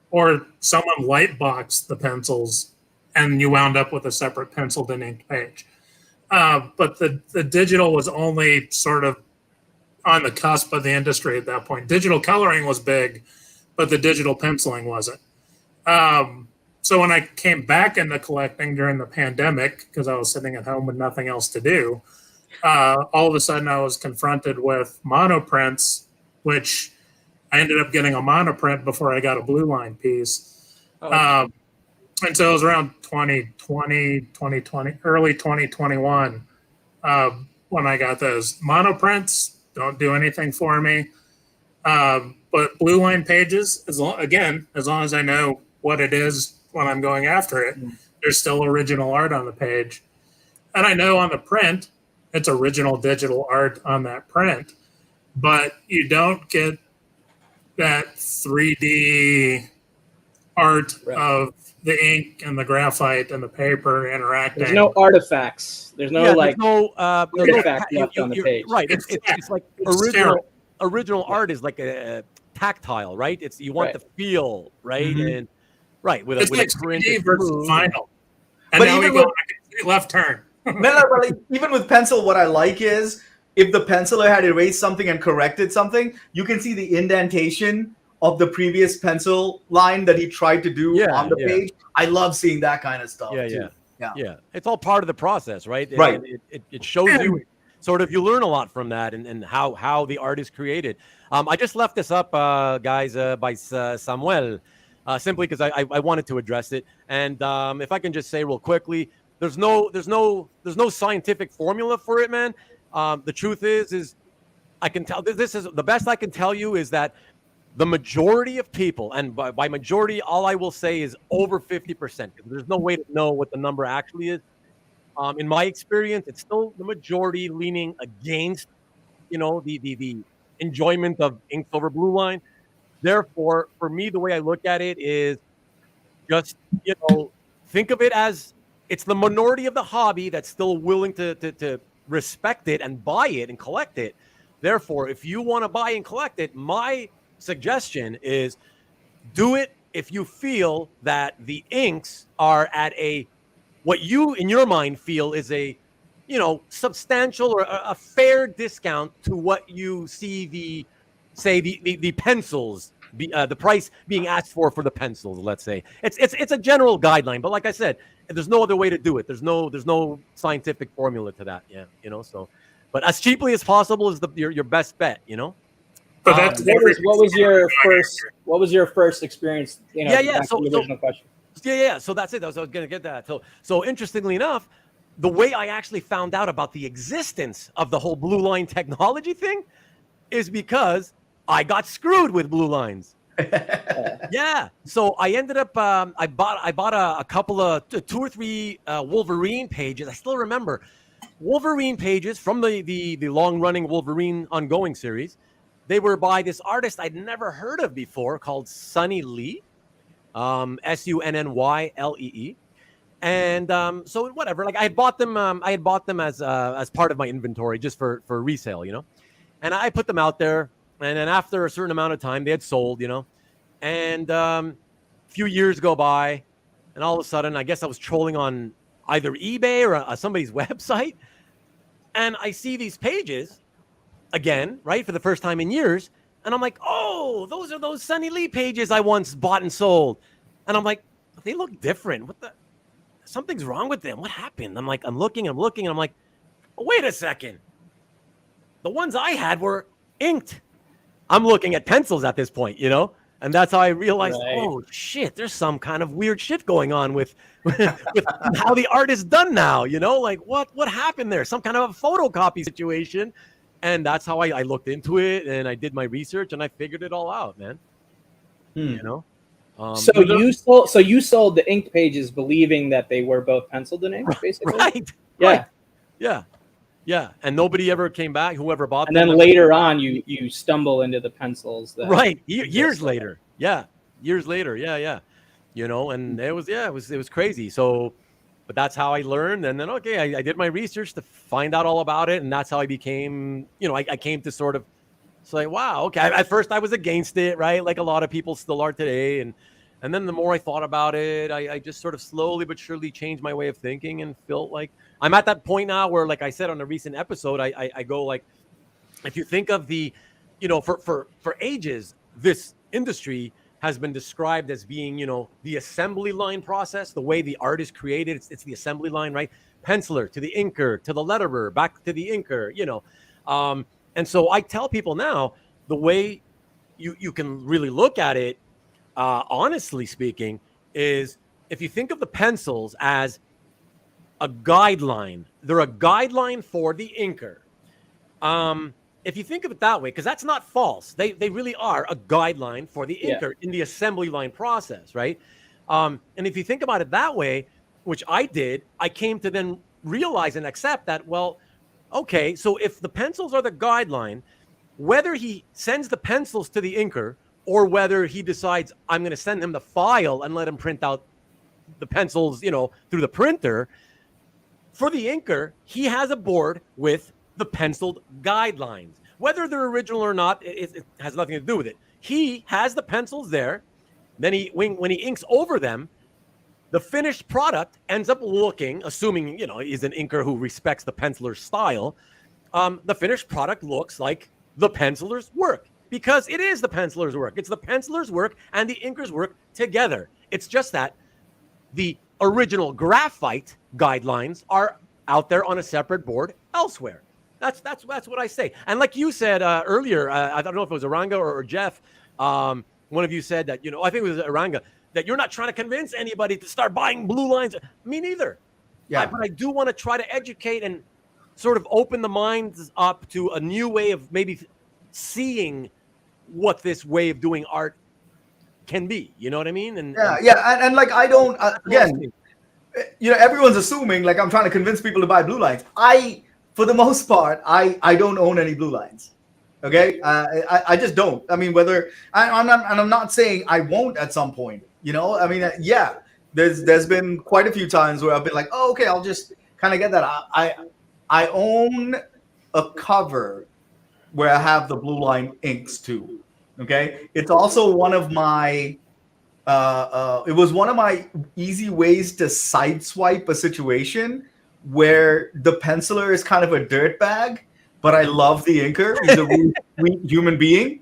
or someone light boxed the pencils, and you wound up with a separate penciled and inked page. But the digital was only sort of on the cusp of the industry at that point. Digital coloring was big, but the digital penciling wasn't. So when I came back into collecting during the pandemic, because I was sitting at home with nothing else to do, all of a sudden I was confronted with monoprints, which I ended up getting a monoprint before I got a blue line piece. And so it was around 2020, early 2021, when I got those monoprints. Don't do anything for me. But blue line pages, as long as I know what it is when I'm going after it, there's still original art on the page. And I know on the print, it's original digital art on that print, but you don't get that 3D art of the ink and the graphite and the paper interacting. There's no artifacts. There's no artifact left on the page. Right. It's like original art is like a tactile, right? It's you want the feel, right? Mm-hmm. And with it's a like print 3D versus vinyl. And But now we even go back to left turn. but like, even with pencil, what I like is if the penciler had erased something and corrected something, you can see the indentation of the previous pencil line that he tried to do on the page. I love seeing that kind of stuff. Yeah. It's all part of the process, right? Right. It shows you sort of, you learn a lot from that and how the art is created. I just left this up, guys, by Samuel, simply because I wanted to address it. And if I can just say real quickly, there's no scientific formula for it, man. The truth is I can tell this is the best I can tell you is that the majority of people, and by majority, all I will say is over 50%. There's no way to know what the number actually is. In my experience, it's still the majority leaning against, the enjoyment of inks over blue line. Therefore, for me, the way I look at it is just, think of it as it's the minority of the hobby that's still willing to respect it and buy it and collect it. Therefore, if you want to buy and collect it, my suggestion is do it if you feel that the inks are at what you in your mind feel is a substantial or a fair discount to what you see the pencils the price being asked for the pencils. Let's say it's a general guideline, but like I said, there's no other way to do it. There's no scientific formula to that. So but as cheaply as possible is your best bet. But that's what was your first experience? So the original question. So that's it. I was going to get that. So interestingly enough, the way I actually found out about the existence of the whole blue line technology thing is because I got screwed with blue lines. So I ended up I bought a couple of 2 or 3 Wolverine pages. I still remember Wolverine pages from the long running Wolverine ongoing series. They were by this artist I'd never heard of before called Sunny Lee, Sunnyle. And so whatever, like I had bought them as part of my inventory just for resale, and I put them out there. And then after a certain amount of time, they had sold, and a few years go by, and all of a sudden, I guess I was trolling on either eBay or somebody's website, and I see these pages again, right, for the first time in years. And I'm like, oh, those are those Sunny Lee pages I once bought and sold. And I'm like, they look different. What the? Something's wrong with them. What happened? I'm looking. And I'm like, oh, wait a second. The ones I had were inked. I'm looking at pencils at this point, And that's how I realized, oh, shit, there's some kind of weird shit going on with how the art is done now, Like, what happened there? Some kind of a photocopy situation. And that's how I looked into it, and I did my research, and I figured it all out, man. So you sold the inked pages believing that they were both penciled and inked, basically? Right. Yeah. Right. Yeah. And nobody ever came back, whoever bought them. And then later on, you stumble into the pencils. Right. Years later. Yeah. Years later. Yeah. And it was crazy. So, but that's how I learned. And then, I did my research to find out all about it. And that's how I became, I came to sort of say, wow, okay. At first I was against it, right? Like a lot of people still are today. And then the more I thought about it, I just sort of slowly but surely changed my way of thinking and felt like I'm at that point now where, like I said on a recent episode, I go like, if you think of the, for ages, this industry has been described as being, the assembly line process, the way the art is created. It's the assembly line, right? Penciler to the inker, to the letterer, back to the inker, And so I tell people now, the way you can really look at it, honestly speaking, is if you think of the pencils as a guideline, they're a guideline for the inker. If you think of it that way, because that's not false, they really are a guideline for the inker in the assembly line process, right? And if you think about it that way, which I did, I came to then realize and accept that, well, okay, so if the pencils are the guideline, whether he sends the pencils to the inker or whether he decides I'm going to send him the file and let him print out the pencils, through the printer, for the inker, he has a board with the penciled guidelines. Whether they're original or not, it has nothing to do with it. He has the pencils there. Then when he inks over them, the finished product ends up looking, assuming, he's an inker who respects the penciler's style, the finished product looks like the penciler's work because it is the penciler's work. It's the penciler's work and the inker's work together. It's just that the original graphite guidelines are out there on a separate board elsewhere. That's what I say. And like you said earlier, I don't know if it was Eranga or Jeff, one of you said that, I think it was Eranga, that you're not trying to convince anybody to start buying blue lines. Me neither. Yeah. But I do want to try to educate and sort of open the minds up to a new way of maybe seeing what this way of doing art can be. You know what I mean? And like I don't again, everyone's assuming like I'm trying to convince people to buy blue lines. For the most part, I don't own any blue lines. Okay, I just don't. I mean, I'm not saying I won't at some point. I mean, there's been quite a few times where I've been like, oh, okay, I'll just kind of get that. I own a cover where I have the blue line inks too. Okay, it's also one of my. It was one of my easy ways to sideswipe a situation where the penciler is kind of a dirtbag, but I love the inker. He's a really sweet human being.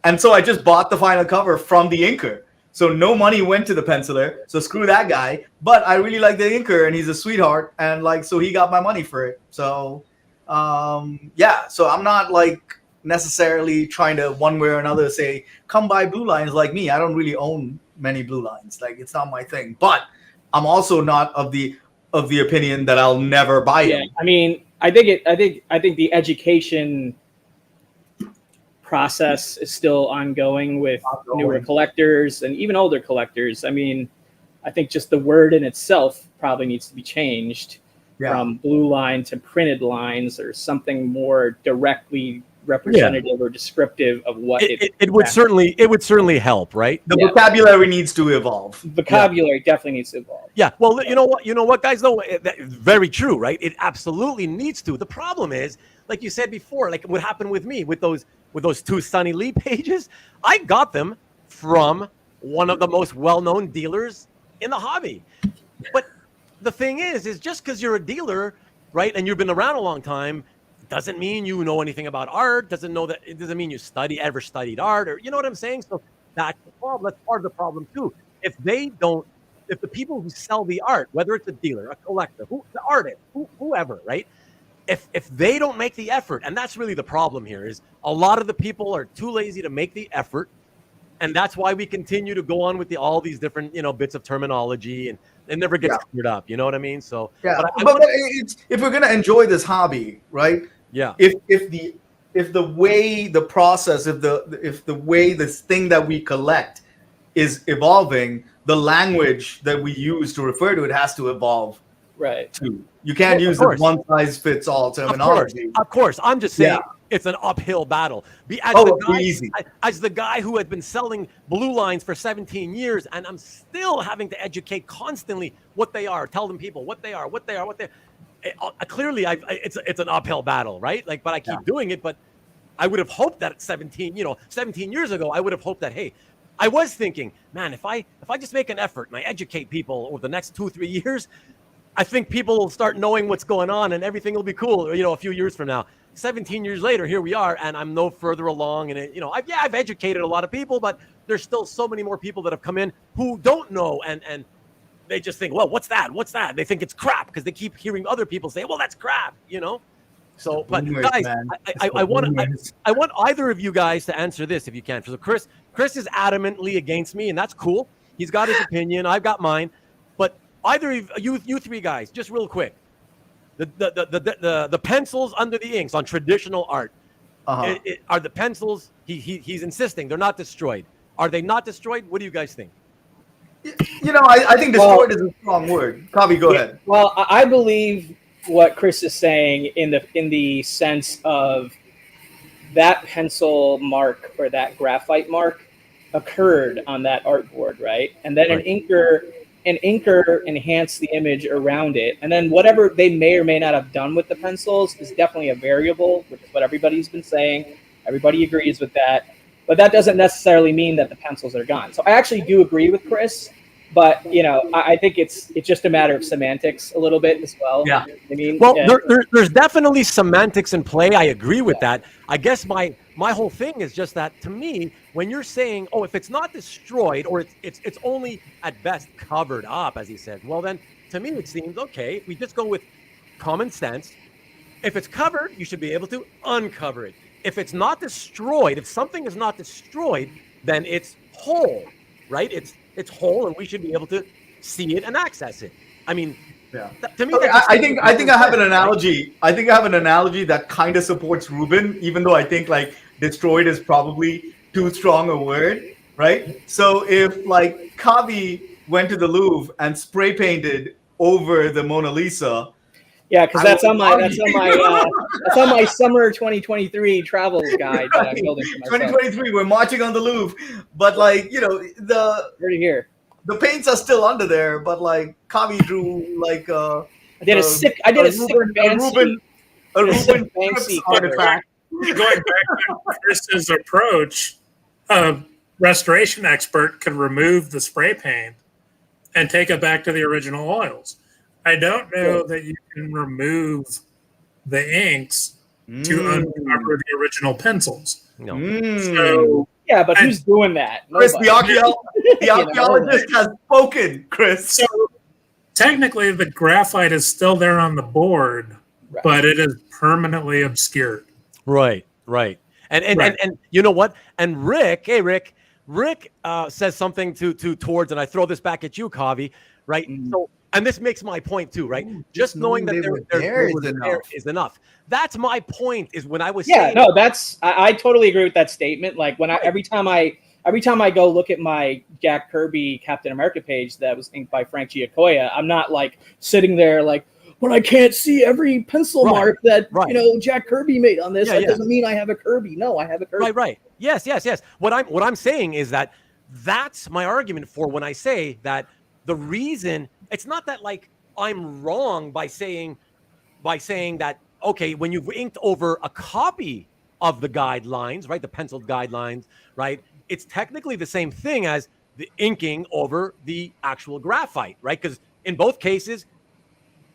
And so I just bought the final cover from the inker. So no money went to the penciler. So screw that guy. But I really like the inker and he's a sweetheart. And so he got my money for it. So, so I'm not necessarily trying to one way or another say, come buy blue lines like me. I don't really own many blue lines. It's not my thing. But I'm also not of the opinion that I'll never buy them. I mean, I think the education process is still ongoing with newer collectors and even older collectors. I mean, I think just the word in itself probably needs to be changed from blue line to printed lines or something more directly representative or descriptive of what it would certainly help, right? The vocabulary needs to evolve. Vocabulary definitely needs to evolve. Yeah. Well, you know what, guys? Though, very true, right? It absolutely needs to. The problem is, like you said before, like what happened with me with those two Sunny Lee pages. I got them from one of the most well-known dealers in the hobby. But the thing is just because you're a dealer, right, and you've been around a long time, doesn't mean you know anything about art. It doesn't mean you ever studied art, or you know what I'm saying. So that's the problem. That's part of the problem too. If the people who sell the art, whether it's a dealer, a collector, the artist, whoever, right? If they don't make the effort, and that's really the problem here, is a lot of the people are too lazy to make the effort, and that's why we continue to go on with all these different bits of terminology, and it never gets cleared up. You know what I mean? So but if we're gonna enjoy this hobby, right? Yeah. If the way the process, if the way this thing that we collect is evolving, the language that we use to refer to it has to evolve. Right. Too. You can't use the one size fits all terminology. Of course. I'm just saying it's an uphill battle. As the guy who had been selling blue lines for 17 years, and I'm still having to educate constantly what they are, tell them people what they are. Clearly, it's an uphill battle, right? But I keep doing it. But I would have hoped that at 17 years ago, I would have hoped that, hey, I was thinking, man, if I just make an effort and I educate people over the next 2-3 years, I think people will start knowing what's going on and everything will be cool, a few years from now. 17 years later, here we are, and I'm no further along. And I've educated a lot of people, but there's still so many more people that have come in who don't know, and they just think, well, what's that? They think it's crap because they keep hearing other people say, well, that's crap, So, but guys, I want either of you guys to answer this if you can. So Chris is adamantly against me, and that's cool. He's got his opinion, I've got mine. But either of you three guys, just real quick, the pencils under the inks on traditional art, are the pencils? He's insisting they're not destroyed. Are they not destroyed? What do you guys think? I think destroyed is a strong word. Kavi, go ahead. Well, I believe what Chris is saying in the sense of that pencil mark or that graphite mark occurred on that artboard, right? And then an inker enhanced the image around it, and then whatever they may or may not have done with the pencils is definitely a variable, which is what everybody's been saying. Everybody agrees with that, but that doesn't necessarily mean that the pencils are gone. So I actually do agree with Chris. But I think it's just a matter of semantics a little bit as well. Yeah. I mean, there's definitely semantics in play. I agree with that. I guess my whole thing is just that, to me, when you're saying, oh, if it's not destroyed or it's only at best covered up, as he said, well then to me it seems okay. If we just go with common sense, if it's covered, you should be able to uncover it. If it's not destroyed, if something is not destroyed, then it's whole, right? It's whole, and we should be able to see it and access it. I mean, to me, I think I have an analogy. I think I have an analogy that kind of supports Rubén, even though I think destroyed is probably too strong a word, right? So if Kavi went to the Louvre and spray painted over the Mona Lisa. Yeah, because that's on my summer 2023 travel guide that I'm building for myself. 2023, we're marching on the Louvre, but the paints are still under there. But Kavi drew I did a sick fancy artifact. Going back to Chris's approach, a restoration expert could remove the spray paint and take it back to the original oils. I don't know that you can remove the inks to uncover the original pencils. No. So, but who's doing that? Chris, the archaeologist has spoken, Chris. So technically the graphite is still there on the board, but it is permanently obscured. Right. And you know what? And Rick says something towards, and I throw this back at you, Kavi, right? So, and this makes my point too, right? Just knowing that there is enough. That's my point. Is when I was saying, I totally agree with that statement. Like every time I go look at my Jack Kirby Captain America page that was inked by Frank Giacoya, I'm not sitting there but I can't see every pencil mark that Jack Kirby made on this. That doesn't mean I have a Kirby. No, I have a Kirby. Right. Yes. What I'm saying is that's my argument for when I say that the reason it's not that I'm wrong by saying that, okay, when you've inked over a copy of the guidelines, right, the penciled guidelines, right, it's technically the same thing as the inking over the actual graphite, right? Because in both cases,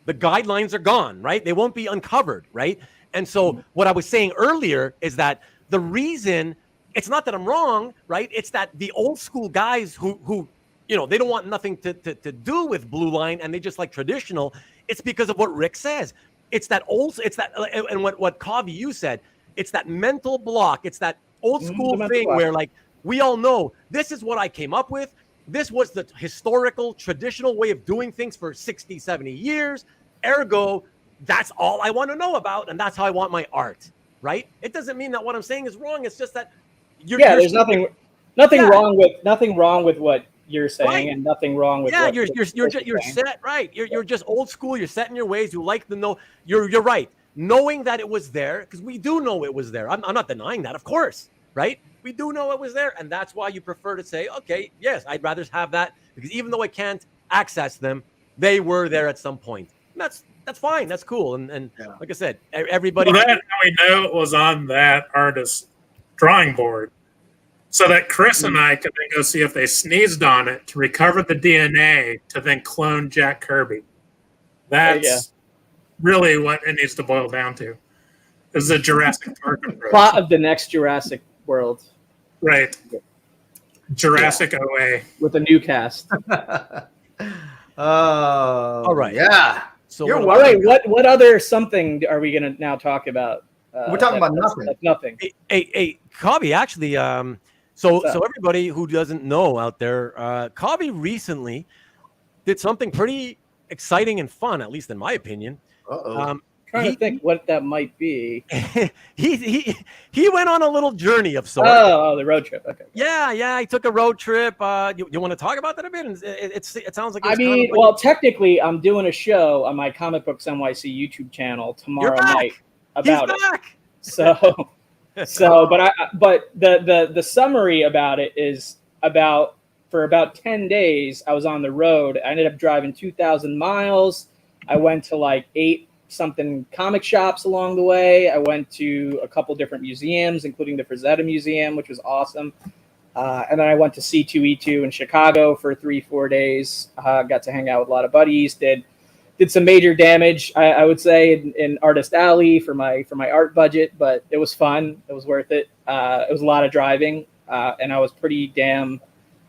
The guidelines are gone, right? They won't be uncovered, right? And so what I was saying earlier is that the reason, it's not that I'm wrong, right? It's that the old school guys who they don't want nothing to do with blue line and they just like traditional. It's because of what Rick says. It's that and what Kavi, you said, it's that mental block. It's that old school thing where like, we all know this is what I came up with. This was the historical, traditional way of doing things for 60, 70 years. Ergo, that's all I want to know about. And that's how I want my art, right? It doesn't mean that what I'm saying is wrong. It's just that there's nothing wrong with what you're saying, right? And nothing wrong with you're set, right? You're just old school. You're set in your ways. You like to know. You're right. Knowing that it was there, because we do know it was there. I'm not denying that, of course, right? We do know it was there, and that's why you prefer to say, okay, yes, I'd rather have that, because even though I can't access them, they were there at some point. And that's fine. That's cool. And like I said, everybody. Well, that we know it was on that artist's drawing board, so that Chris and I could then go see if they sneezed on it to recover the DNA to then clone Jack Kirby. That's really what it needs to boil down to. Is the Jurassic Park approach. Plot of the next Jurassic World. Right. Jurassic OA. With a new cast. All right. Yeah. So all right. What other something are we going to now talk about? We're talking about nothing. Nothing. Hey, Kavi, actually, so everybody who doesn't know out there, Kavi recently did something pretty exciting and fun, at least in my opinion. Trying to think what that might be. he went on a little journey of sorts. Oh, the road trip. Okay. Yeah. He took a road trip. You want to talk about that a bit? It sounds like. Technically, I'm doing a show on my Comic Books NYC YouTube channel tomorrow night about it. So, but the summary about it is for about 10 days, I was on the road. I ended up driving 2,000 miles. I went to like 8 something comic shops along the way. I went to a couple different museums, including the Frazetta Museum, which was awesome. And then I went to C2E2 in Chicago for 3-4 days. Got to hang out with a lot of buddies. Did some major damage, I would say, in Artist Alley for my art budget, but it was fun. It was worth it. It was a lot of driving, and I was pretty damn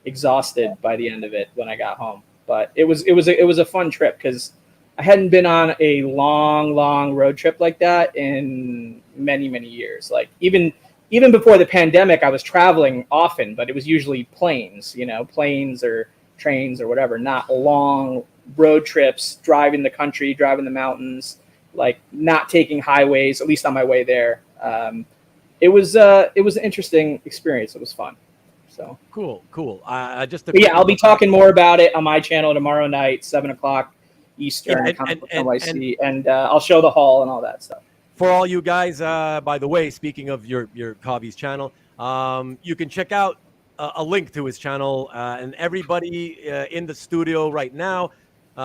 exhausted by the end of it when I got home. But it was a fun trip because I hadn't been on a long road trip like that in many years. Like even before the pandemic, I was traveling often, but it was usually planes or trains or whatever, not long road trips, driving the country, driving the mountains, like not taking highways, at least on my way there. It was an interesting experience. It was fun. So cool. I'll be talking more about it on my channel tomorrow night, 7:00 Eastern, NYC, and I'll show the haul and all that stuff. For all you guys, by the way, speaking of your Kavi's channel, you can check out a link to his channel, and everybody in the studio right now,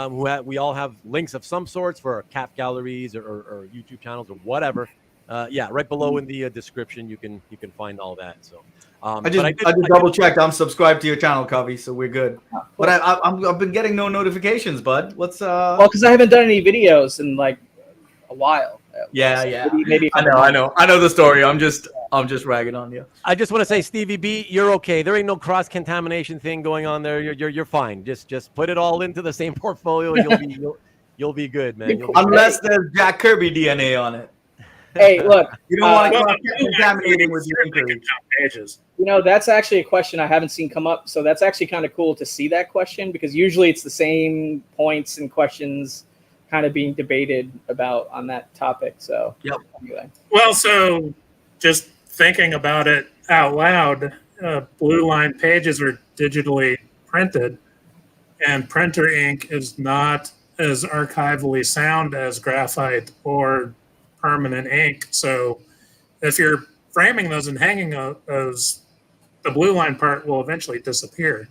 we all have links of some sorts for our CAF galleries or YouTube channels or whatever. Right below in the description, you can find all that. So. I just double checked. I'm subscribed to your channel, Kavi, so we're good. But I've been getting no notifications, bud. What's Well, because I haven't done any videos in like a while. Yeah. Maybe I know the story. I'm just ragging on you. I just want to say, Stevie B, you're okay. There ain't no cross contamination thing going on there. You're fine. Just put it all into the same portfolio. You'll be good, man. Unless there's Jack Kirby DNA on it. Hey, look, you don't want to contaminating with your pages. That's actually a question I haven't seen come up. So that's actually kind of cool to see that question, because usually it's the same points and questions kind of being debated about on that topic. So, anyway. Well, so just thinking about it out loud, blue line pages are digitally printed, and printer ink is not as archivally sound as graphite or permanent ink. So if you're framing those and hanging those, the blue line part will eventually disappear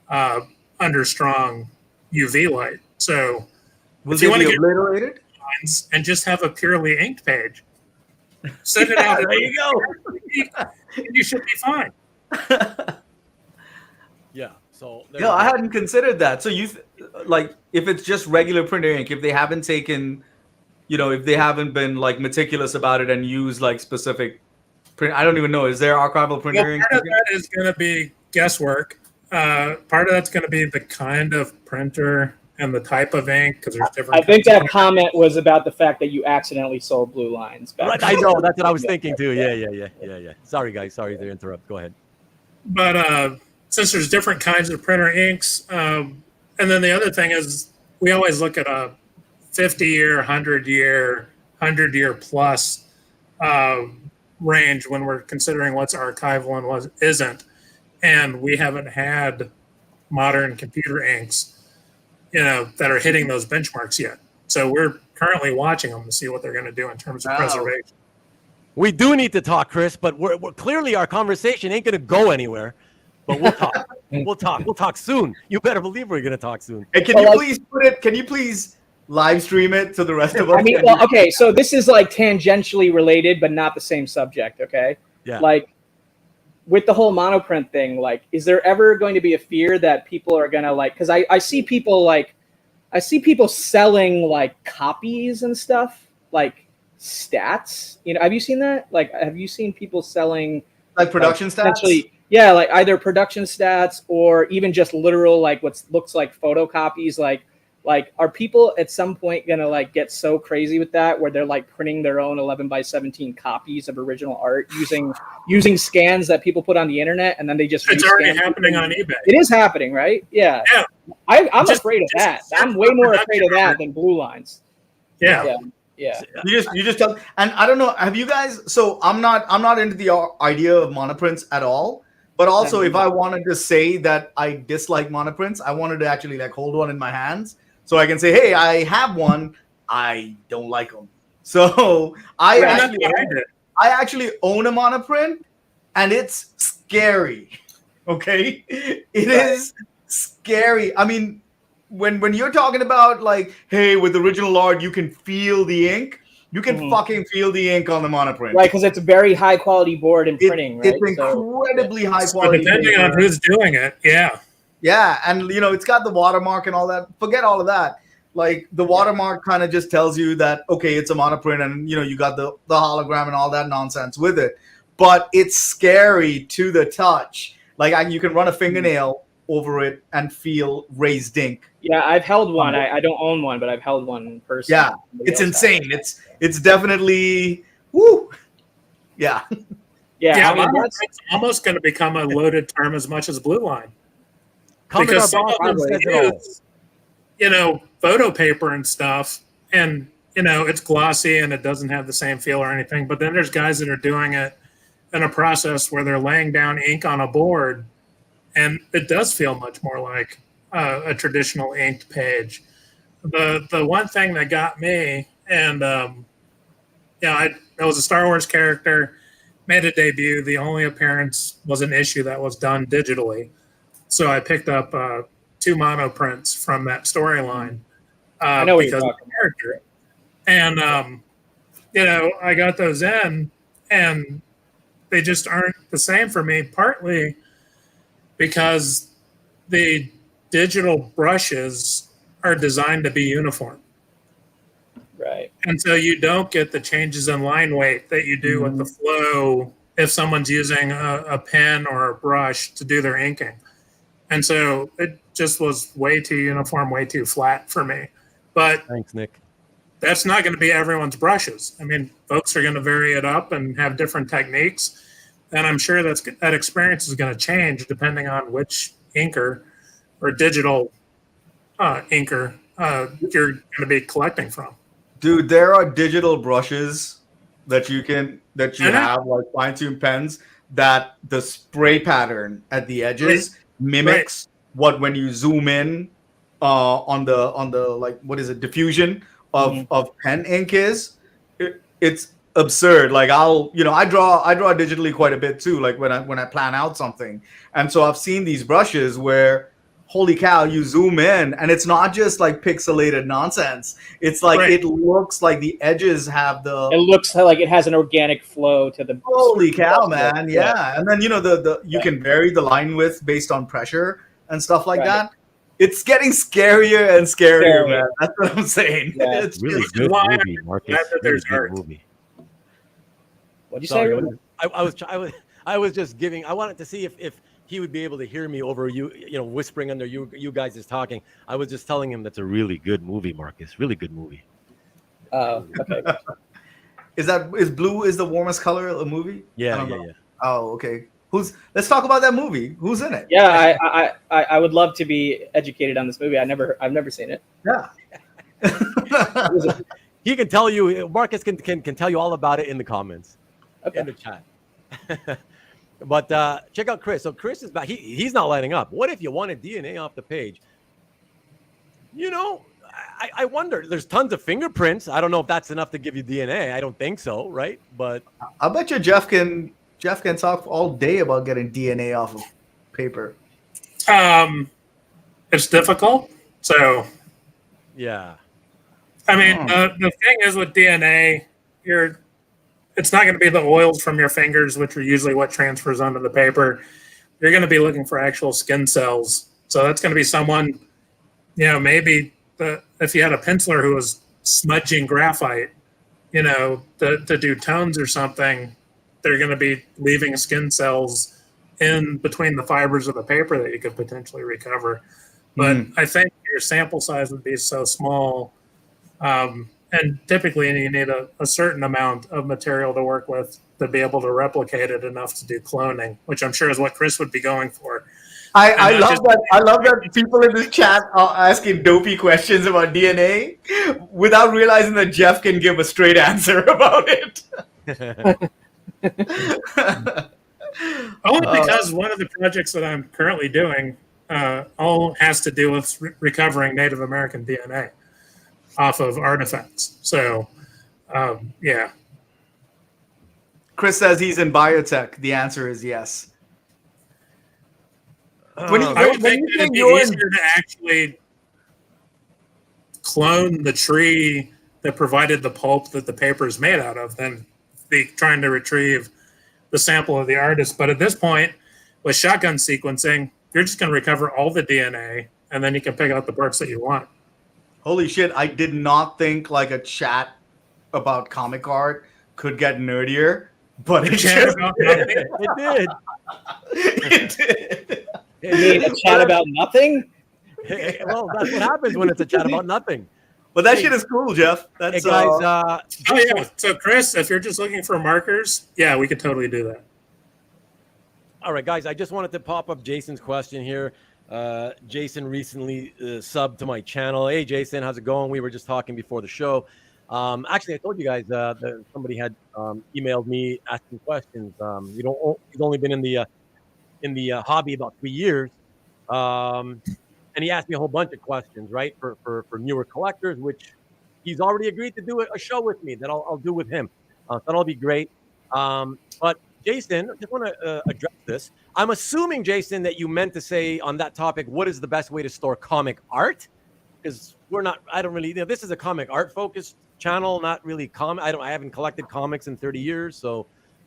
under strong UV light. So if you want to get obliterated lines and just have a purely inked page, send it out. There you go. You should be fine. Yeah. So there Yeah, you I go. hadn't considered that. So like if it's just regular printer ink, if they haven't taken, if they haven't been like meticulous about it and use like specific print, I don't even know. Is there archival Well, printer ink? part of that is going to be guesswork. Part of that's going to be the kind of printer and the type of ink, because there's different. I think that comment was about the fact that you accidentally sold blue lines. Right, I know. That's what I was thinking too. Yeah. Sorry, guys. Sorry to interrupt. Go ahead. But since there's different kinds of printer inks, and then the other thing is we always look at a 50-year, 100-year, 100-year plus range when we're considering what's archival and what isn't. And we haven't had modern computer inks, that are hitting those benchmarks yet. So we're currently watching them to see what they're going to do in terms of preservation. We do need to talk, Chris, but we're clearly our conversation ain't going to go anywhere. But we'll talk. We'll talk soon. You better believe we're going to talk soon. Hey, can you please put it? Can you please live stream it to the rest of us? I mean, well, okay, so this is like tangentially related, but not the same subject. Okay. Yeah. Like with the whole monoprint thing, like, is there ever going to be a fear that people are gonna like? Because I see people selling like copies and stuff, like stats. Have you seen that? Like, have you seen people selling like production stats? Yeah, like either production stats or even just literal like what looks like photocopies. Like, are people at some point gonna like get so crazy with that where they're like printing their own 11x17 copies of original art using scans that people put on the internet, and then they just it's already happening on eBay. It is happening, right? Yeah. I'm afraid of that. I'm way more afraid of that than blue lines. Yeah. You just tell, and I don't know. Have you guys? So I'm not into the idea of monoprints at all. But also, if I wanted to say that I dislike monoprints, I wanted to actually like hold one in my hands. So I can say, hey, I have one. I don't like them. So I actually own a monoprint, and it's scary. Okay, it is scary. I mean, when you're talking about like, hey, with original art, you can feel the ink. You can fucking feel the ink on the monoprint. Right, because it's a very high quality board and printing, right? It's incredibly high quality. Depending on who's doing it, yeah. Yeah, and it's got the watermark and all that. Forget all of that. Like the watermark kind of just tells you that okay, it's a monoprint, and you got the hologram and all that nonsense with it. But it's scary to the touch. Like you can run a fingernail over it and feel raised ink. Yeah, I've held one. I don't own one, but I've held one in person. Yeah, it's insane. It's definitely woo. Yeah. Yeah, I mean, it's almost going to become a loaded term as much as blue line. Because some of them use, photo paper and stuff, and it's glossy and it doesn't have the same feel or anything. But then there's guys that are doing it in a process where they're laying down ink on a board, and it does feel much more like a traditional inked page. The one thing that got me, and I was a Star Wars character, made a debut. The only appearance was an issue that was done digitally. So I picked up 2 monoprints from that storyline because of the character. And, I got those in, and they just aren't the same for me, partly because the digital brushes are designed to be uniform. Right. And so you don't get the changes in line weight that you do with the flow if someone's using a pen or a brush to do their inking. And so it just was way too uniform, way too flat for me. But thanks, Nick. That's not going to be everyone's brushes. I mean, folks are going to vary it up and have different techniques. And I'm sure that experience is going to change depending on which inker or digital inker you're going to be collecting from. Dude, there are digital brushes that you have, like fine-tuned pens, that the spray pattern at the edges mimics what when you zoom in on the like what is it, diffusion of pen ink is. It's absurd. Like I draw digitally quite a bit too, like when I plan out something. And so I've seen these brushes where holy cow, you zoom in and it's not just like pixelated nonsense. It's like it looks like the edges have it looks like it has an organic flow to the holy cow, man. Yeah. And then the you can vary the line width based on pressure. and stuff like Right. that. It's getting scarier and scarier, Scary. man. That's what I'm saying. Yeah. It's Really just- good why movie, Marcus. glad that Really there's good art. movie. What'd you say? Sorry, Ruben? I was just giving. I wanted to see if he would be able to hear me over whispering under you guys is talking. I was just telling him that's a really good movie, Marcus. Really good movie. Okay. is blue is the warmest color of a movie? I Yeah, don't yeah, know. yeah. Oh, okay. Let's talk about that movie. Who's in it? Yeah, I would love to be educated on this movie. I've never seen it. Yeah. He can tell you. Marcus can tell you all about it in the comments, Okay. in the chat. But check out Chris. So Chris is back. He's not lighting up. What if you wanted DNA off the page? I wonder. There's tons of fingerprints. I don't know if that's enough to give you DNA. I don't think so, right? But I bet you Jeff can talk all day about getting DNA off of paper. It's difficult. So, yeah. I mean, the thing is with DNA, it's not going to be the oils from your fingers, which are usually what transfers onto the paper. You're going to be looking for actual skin cells. So that's going to be someone, maybe if you had a penciler who was smudging graphite, to do tones or something, they're going to be leaving skin cells in between the fibers of the paper that you could potentially recover. But I think your sample size would be so small. And typically you need a certain amount of material to work with to be able to replicate it enough to do cloning, which I'm sure is what Chris would be going for. I love that. I love that people in the chat are asking dopey questions about DNA without realizing that Jeff can give a straight answer about it. Only because one of the projects that I'm currently doing all has to do with recovering Native American DNA off of artifacts. So, yeah. Chris says he's in biotech. The answer is yes. I would think that it'd be easier to actually clone the tree that provided the pulp that the paper is made out of than be trying to retrieve the sample of the artist. But at this point, with shotgun sequencing, you're just going to recover all the DNA, and then you can pick out the parts that you want. Holy shit, I did not think like a chat about comic art could get nerdier, but it just did. It did. It did. You mean a chat about nothing? Well, that's what happens when it's a chat about nothing. But that shit is cool, Jeff. That's Hey guys, Oh, yeah. So, Chris, if you're just looking for markers, yeah, we could totally do that. all right, guys, I just wanted to pop up Jason's question here. Jason recently subbed to my channel. Hey, Jason, how's it going? We were just talking before the show. Actually, I told you guys that somebody had emailed me asking questions. He's only been in the hobby about 3 years, and he asked me a whole bunch of questions, right, for newer collectors, which he's already agreed to do a show with me that I'll do with him. So that'll be great. But Jason, I just want to address this. I'm assuming, Jason, that you meant to say on that topic, what is the best way to store comic art? Because I don't really, this is a comic art focused channel, not really I haven't collected comics in 30 years.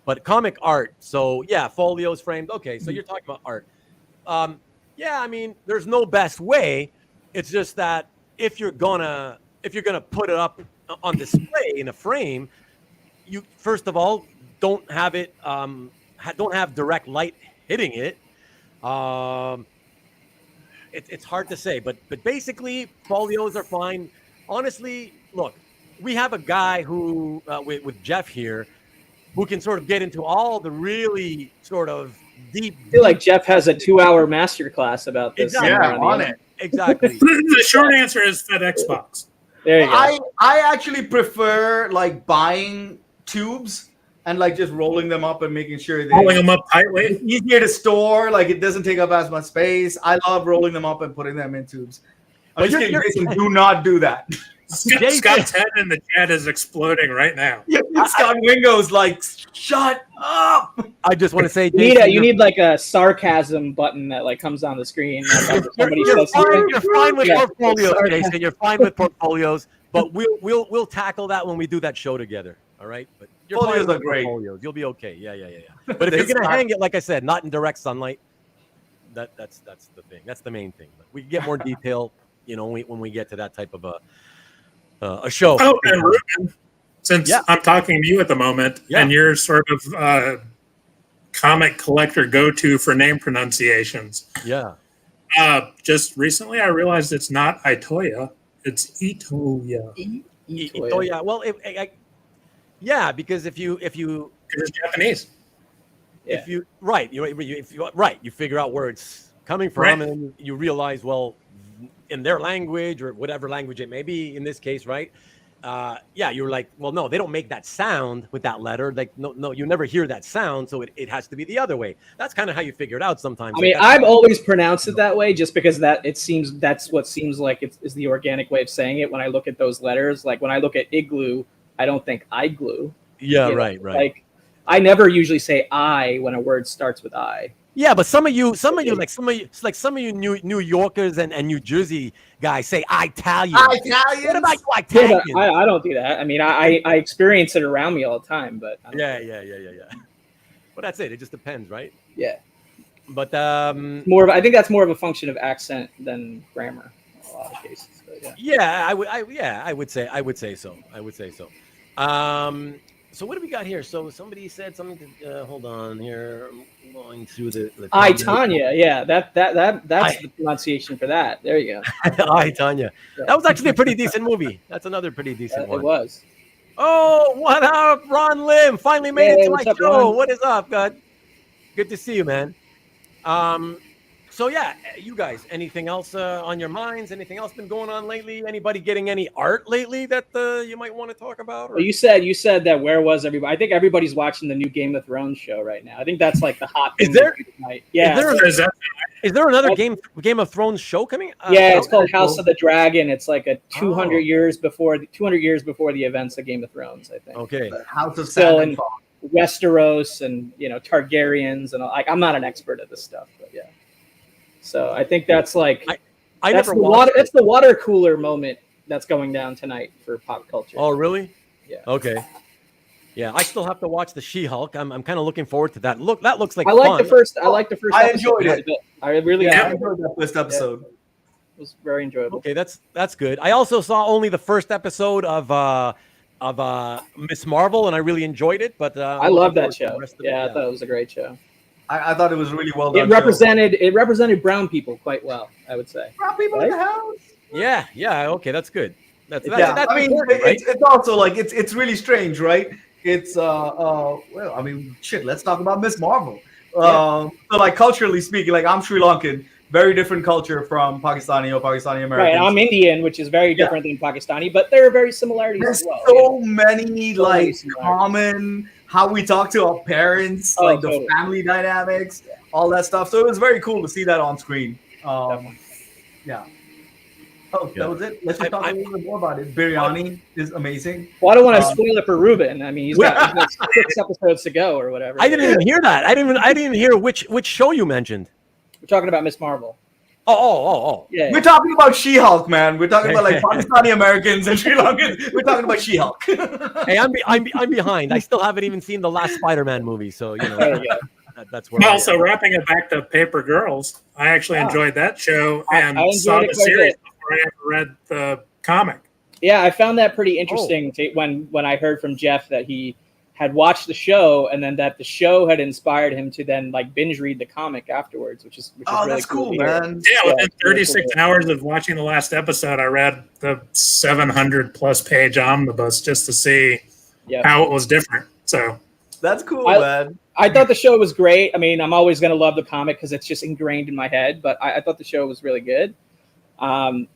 But comic art. So yeah, folios, framed. Okay. So you're talking about art. Yeah. I mean, there's no best way. It's just that if you're gonna put it up on display in a frame, you first of all, don't have it, don't have direct light hitting it. It's hard to say, but basically folios are fine. Honestly, look, we have a guy who with Jeff here who can sort of get into all the really sort of deep. I feel like Jeff has a 2-hour masterclass about this. Exactly. Yeah, on it. Exactly. The short answer is FedEx box. There you go. I actually prefer like buying tubes and like just rolling them up and making sure Rolling them up tightly. it's easier to store. Like it doesn't take up as much space. I love rolling them up and putting them in tubes. I'm just kidding, Jason, do not do that. Scott's head in the chat is exploding right now. Scott Wingo's like, shut up. I just want to say, You need like a sarcasm button that like comes on the screen. Like, somebody says something. You're fine with Yeah. portfolios, Jason. You're fine with portfolios, but we'll tackle that when we do that show together. All right, but you're Folios fine with are great. portfolios. You'll be okay. Yeah. But if you're gonna hang it, like I said, not in direct sunlight. that's the thing. That's the main thing. But we can get more detail, when we get to that type of a show. Oh, and Ruben, since I'm talking to you at the moment, and you're sort of comic collector go-to for name pronunciations. Yeah. Just recently, I realized it's not Itoya; it's Itoya. Itoya. Well, because if you it's Japanese. If you you figure out where it's coming from, and then you realize, well, in their language or whatever language it may be, in this case, right? You're like, well, no, they don't make that sound with that letter. Like, no, you never hear that sound, so it has to be the other way. That's kind of how you figure it out sometimes. I mean, I've always pronounced it that way, just because that's what seems like is the organic way of saying it. When I look at those letters, like when I look at igloo, I don't think igloo. Yeah, right. Like, I never usually say I when a word starts with I. Yeah, but some of you, New Yorkers and New Jersey guys say Italian. Italian. What about you Italian? Yeah, I don't do that. I mean, I experience it around me all the time, but yeah. Well, that's it. It just depends, right? Yeah. But I think that's more of a function of accent than grammar in a lot of cases. But I would say so. So what do we got here? So somebody said something. Hold on here. I'm going through the Tanya. Yeah, that's the pronunciation for that. There you go. Tanya. That was actually a pretty decent movie. That's another pretty decent one. It was. Oh, what up, Ron Lim? Finally made it to my show. Ron? What is up, God? Good to see you, man. So yeah, you guys, anything else on your minds? Anything else been going on lately? Anybody getting any art lately that you might want to talk about? Or? Well, you said that where was everybody? I think everybody's watching the new Game of Thrones show right now. I think that's like the hot thing. Is there? Tonight. Yeah. Is there another Game of Thrones show coming? It's called House of the Dragon. It's like a 200 years before the events of Game of Thrones, I think. Okay. The House of Sandman. Westeros and Targaryens and like I'm not an expert at this stuff, but yeah. So I think that's like that's the water cooler moment that's going down tonight for pop culture. Oh, really? Yeah. Okay. Yeah, I still have to watch the She-Hulk. I'm kind of looking forward to that. That looks like I fun. like the first. I enjoyed it. I really enjoyed that first episode. It was very enjoyable. Okay, that's good. I also saw only the first episode of Miss Marvel, and I really enjoyed it. But I love that show. I thought it was a great show. I thought it was really well done. It represented brown people quite well, I would say. Brown people in the house. Yeah. Okay, that's good. That's I mean, right? it's also like it's really strange, right? It's let's talk about Miss Marvel. So like culturally speaking, like I'm Sri Lankan, very different culture from Pakistani American. Right, I'm Indian, which is very different than Pakistani, but there are very similarities as well. So many common how we talk to our parents, the family dynamics, all that stuff. So it was very cool to see that on screen. Yeah. That was it. Let's just talk a little bit more about it. Biryani is amazing. Well, I don't want to spoil it for Ruben. I mean, he's got 6 episodes to go or whatever. I didn't even hear that. I didn't hear which show you mentioned. We're talking about Miss Marvel. Oh. Yeah. We're talking about She-Hulk, man. We're talking about like Pakistani Americans and Sri Lankans. We're talking about She-Hulk. Hey, I'm behind. I still haven't even seen the last Spider-Man movie, so that's where. Also, wrapping it back to Paper Girls, I actually enjoyed that show and saw the series before I ever read the comic. Yeah, I found that pretty interesting when I heard from Jeff that he had watched the show and then that the show had inspired him to then like binge read the comic afterwards, which is really that's cool, man. Yeah, within 36 hours of watching the last episode, I read the 700 plus page omnibus just to see how it was different. So that's cool, man. I thought the show was great. I mean, I'm always going to love the comic because it's just ingrained in my head, but I thought the show was really good.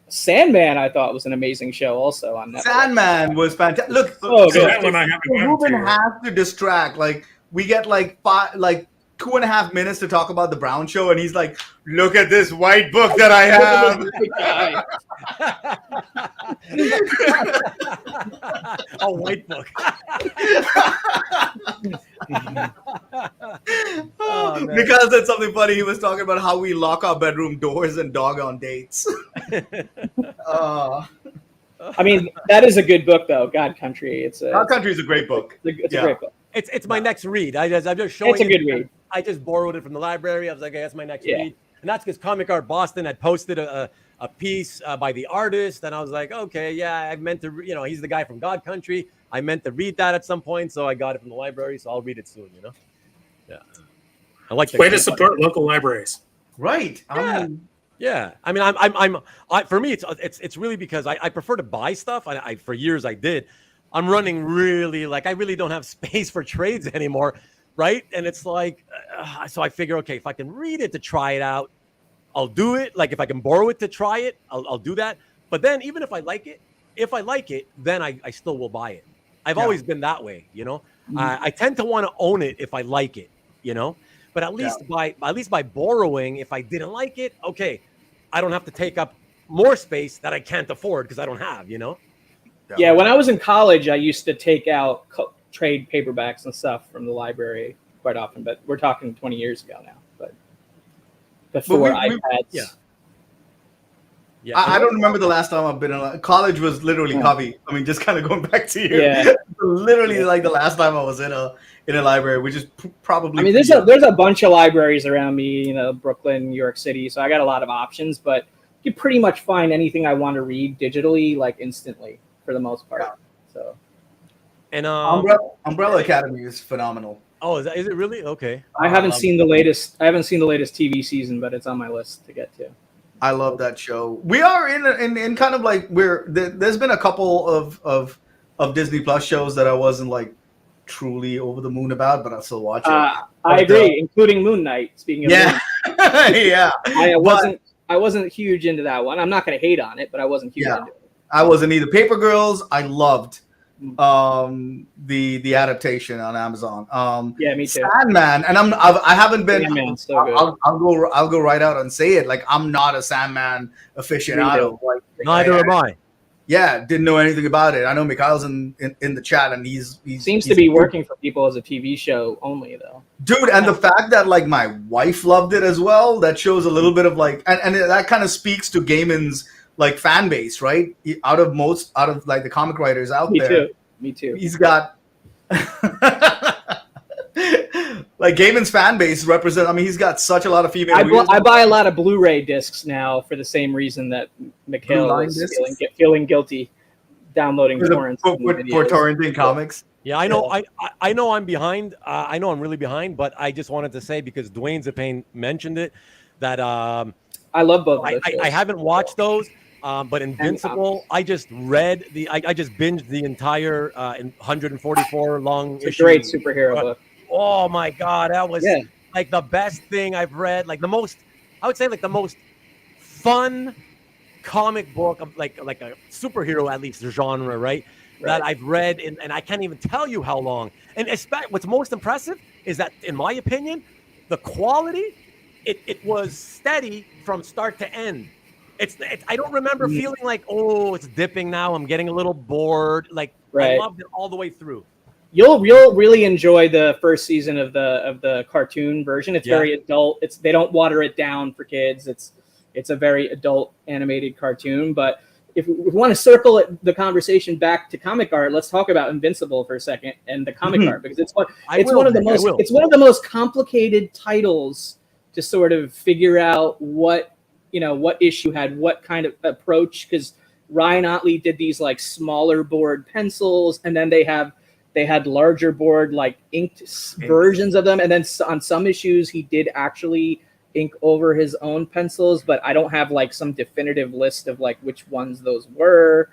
Sandman, I thought was an amazing show also on Netflix. Sandman was fantastic. Look, that one I haven't Ruben has to distract. Like we get like 2.5 minutes to talk about the Brown Show, and he's like, "Look at this white book that I have." A white book. Because that's something funny. He was talking about how we lock our bedroom doors and dog on dates. I mean, that is a good book, though. God Country. God Country is a great book. It's a great book. It's my next read. I'm just showing. It's a good read. I just borrowed it from the library. I was like, hey, that's my next read. And that's because Comic Art Boston had posted a piece by the artist, and I was like, okay, yeah, I meant to, he's the guy from God Country. I meant to read that at some point, so I got it from the library, so I'll read it soon, Yeah. I like the way to support local libraries. Right. Yeah. I mean, for me, it's really because I prefer to buy stuff. I for years I did. I'm running really I really don't have space for trades anymore, right? And it's like, so I figure, okay, if I can read it to try it out, I'll do it. Like if I can borrow it to try it, I'll do that. But then even if I like it, then I still will buy it. I've always been that way, I tend to want to own it if I like it, But at least by borrowing, if I didn't like it, okay, I don't have to take up more space that I can't afford because I don't have, Yeah, when I was in college, I used to take out trade paperbacks and stuff from the library quite often, but we're talking 20 years ago now. But before iPads. Yeah. I don't remember the last time I've been in college. Was literally Kavi. I mean, just kind of going back to you. Yeah. Literally, like the last time I was in a library, which is probably. I mean, there's a bunch of libraries around me. Brooklyn, New York City. So I got a lot of options, but you pretty much find anything I want to read digitally, like instantly, for the most part. Yeah. So. And Umbrella Academy is phenomenal. Oh, is it really? Okay. I haven't seen the latest. I haven't seen the latest TV season, but it's on my list to get to. I love that show. We are in kind of like there's been a couple of Disney Plus shows that I wasn't like truly over the moon about, but I still watch it. I agree, including Moon Knight. Speaking of yeah, yeah. I wasn't huge into that one. I'm not going to hate on it, but I wasn't huge into it. I wasn't either. Paper Girls, I loved the adaptation on Amazon. Yeah, me too. Sandman, and I haven't been. Sandman's so good. I'll go right out and say it. Like I'm not a Sandman aficionado. Like, neither am I. Yeah, didn't know anything about it. I know Mikhail's in the chat, and he seems to be working for people as a TV show only, though. Dude, and the fact that like my wife loved it as well, that shows a little bit of like, and that kind of speaks to Gaiman's like fan base, right? Out of like the comic writers out there. Me too. He's got like Gaiman's fan base represent. I mean, he's got such a lot of female. I buy a lot of Blu-ray discs now for the same reason that Mikhail is feeling guilty downloading torrents for torrenting comics. Yeah, I know. I know I'm behind. I know I'm really behind, but I just wanted to say because Dwayne Zapane mentioned it that I love both. I haven't watched those. But Invincible, I just read I just binged the entire 144 long issue. It's a great superhero book. Oh my God, that was like the best thing I've read. Like I would say the most fun comic book of like a superhero, at least the genre, right? That I've read, and I can't even tell you how long. And what's most impressive is that, in my opinion, the quality, it was steady from start to end. I don't remember feeling like, oh, it's dipping now. I'm getting a little bored. Like I loved it all the way through. You'll really enjoy the first season of the cartoon version. It's very adult. They don't water it down for kids. It's a very adult animated cartoon. But if we want to circle the conversation back to comic art, let's talk about Invincible for a second and the comic art, because it's one of the most complicated titles to sort of figure out what issue had what kind of approach, because Ryan Otley did these like smaller board pencils, and then they had larger board like inked versions of them, and then on some issues he did actually ink over his own pencils, but I don't have like some definitive list of like which ones those were.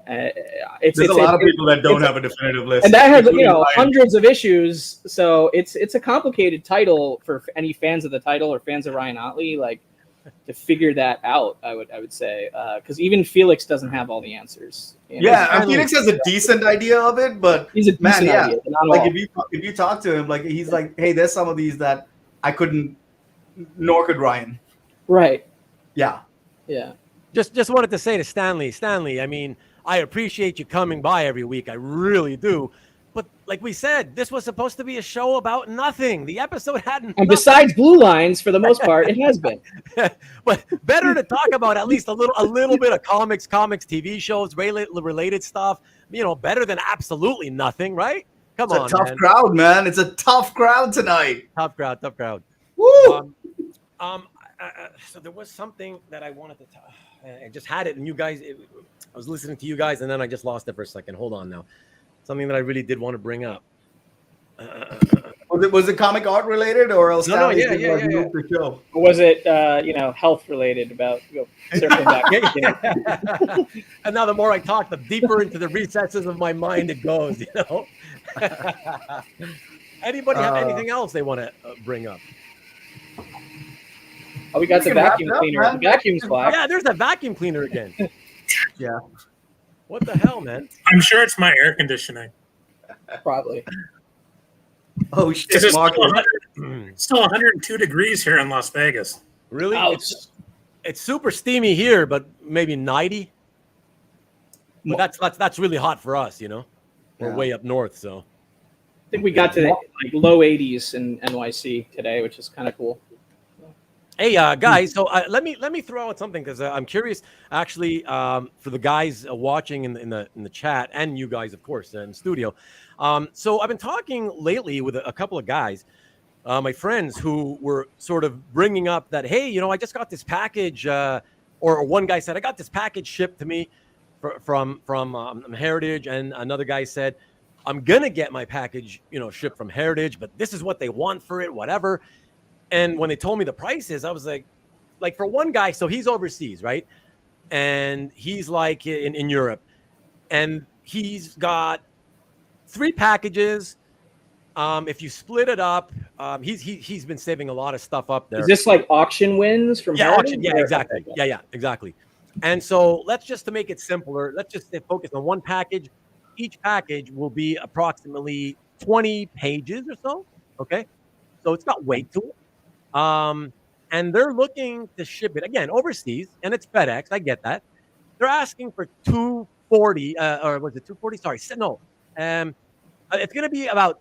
There's a lot of people that don't have a definitive list, and that has hundreds of issues. So it's a complicated title for any fans of the title or fans of Ryan Otley, like to figure that out. I would say because even Felix doesn't have all the answers. Yeah, Felix has a decent idea of it, but he's a decent idea. Like if you talk to him, like he's like, hey, there's some of these that I couldn't, nor could Ryan. Right. Yeah. Yeah. Just wanted to say to Stanley, I mean, I appreciate you coming by every week. I really do. But like we said, this was supposed to be a show about nothing. The episode hadn't. And besides Blue Lines, for the most part, it has been. But better to talk about at least a little bit of comics, TV shows, related stuff. Better than absolutely nothing, right? Come on, it's a tough crowd, man. It's a tough crowd tonight. Tough crowd. Woo! so there was something that I wanted to talk. I just had it, and you guys. I was listening to you guys, and then I just lost it for a second. Hold on now. Something that I really did want to bring up. Was it comic art related, or else? No, yeah. The show? Or was it health related about circling back? And now the more I talk, the deeper into the recesses of my mind it goes. Anybody have anything else they want to bring up? Oh, we got the vacuum cleaner. The vacuum's black. Yeah, there's a vacuum cleaner again. Yeah. What the hell, man? I'm sure it's my air conditioning. Probably. Oh shit! It's still 102 degrees here in Las Vegas. Really? Oh, It's super steamy here, but maybe 90. But that's really hot for us, We're way up north, so. I think we got to low 80s in NYC today, which is kind of cool. Hey, guys. So let me throw out something because I'm curious, actually, for the guys watching in the chat and you guys, of course, in the studio. So I've been talking lately with a couple of guys, my friends, who were sort of bringing up that, hey, I just got this package, or one guy said I got this package shipped to me from Heritage, and another guy said I'm gonna get my package, shipped from Heritage, but this is what they want for it, whatever. And when they told me the prices, I was like for one guy, so he's overseas, right? And he's like in Europe, and he's got 3 packages. If you split it up, he's been saving a lot of stuff up there. Is this like auction wins from Heritage? Auction, yeah, or? exactly. Yeah, exactly. And so let's just, to make it simpler, let's just focus on one package. Each package will be approximately 20 pages or so. Okay, so it's got weight to it. And they're looking to ship it again overseas, and it's FedEx. I get that. They're asking for $240, or was it $240? Sorry, no. It's going to be about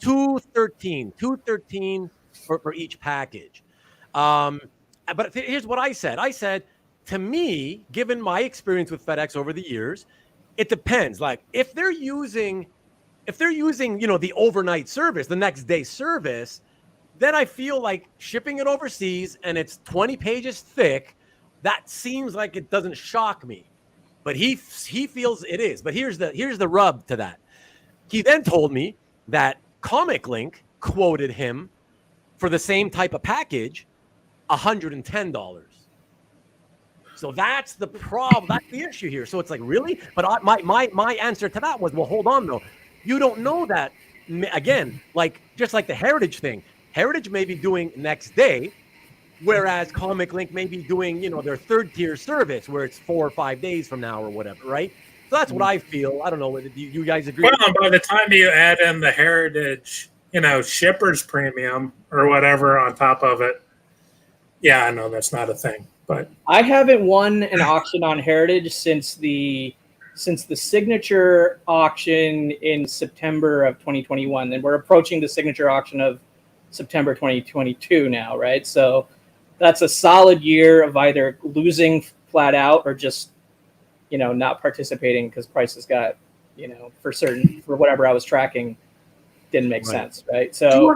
$213 for each package. But here's what I said. I said, to me, given my experience with FedEx over the years, it depends. Like if they're using, the overnight service, the next day service, then I feel like shipping it overseas and it's 20 pages thick, that seems like it doesn't shock me. But he feels it is. But here's the rub to that. He then told me that Comic Link quoted him for the same type of package, $110. So that's the problem. That's the issue here. So it's like, really? But my answer to that was, well, hold on though. You don't know that. Again, just like the Heritage thing. Heritage may be doing next day, whereas Comic Link may be doing, their 3rd tier service where it's 4 or 5 days from now or whatever, right? So that's what I feel. I don't know. Do you guys agree? Well, by the time you add in the Heritage, shipper's premium or whatever on top of it, yeah, I know that's not a thing. But I haven't won an auction on Heritage since the signature auction in September of 2021, and we're approaching the signature auction of September 2022 now, right? So that's a solid year of either losing flat out or just, not participating because prices got, for whatever I was tracking, didn't make sense, right? So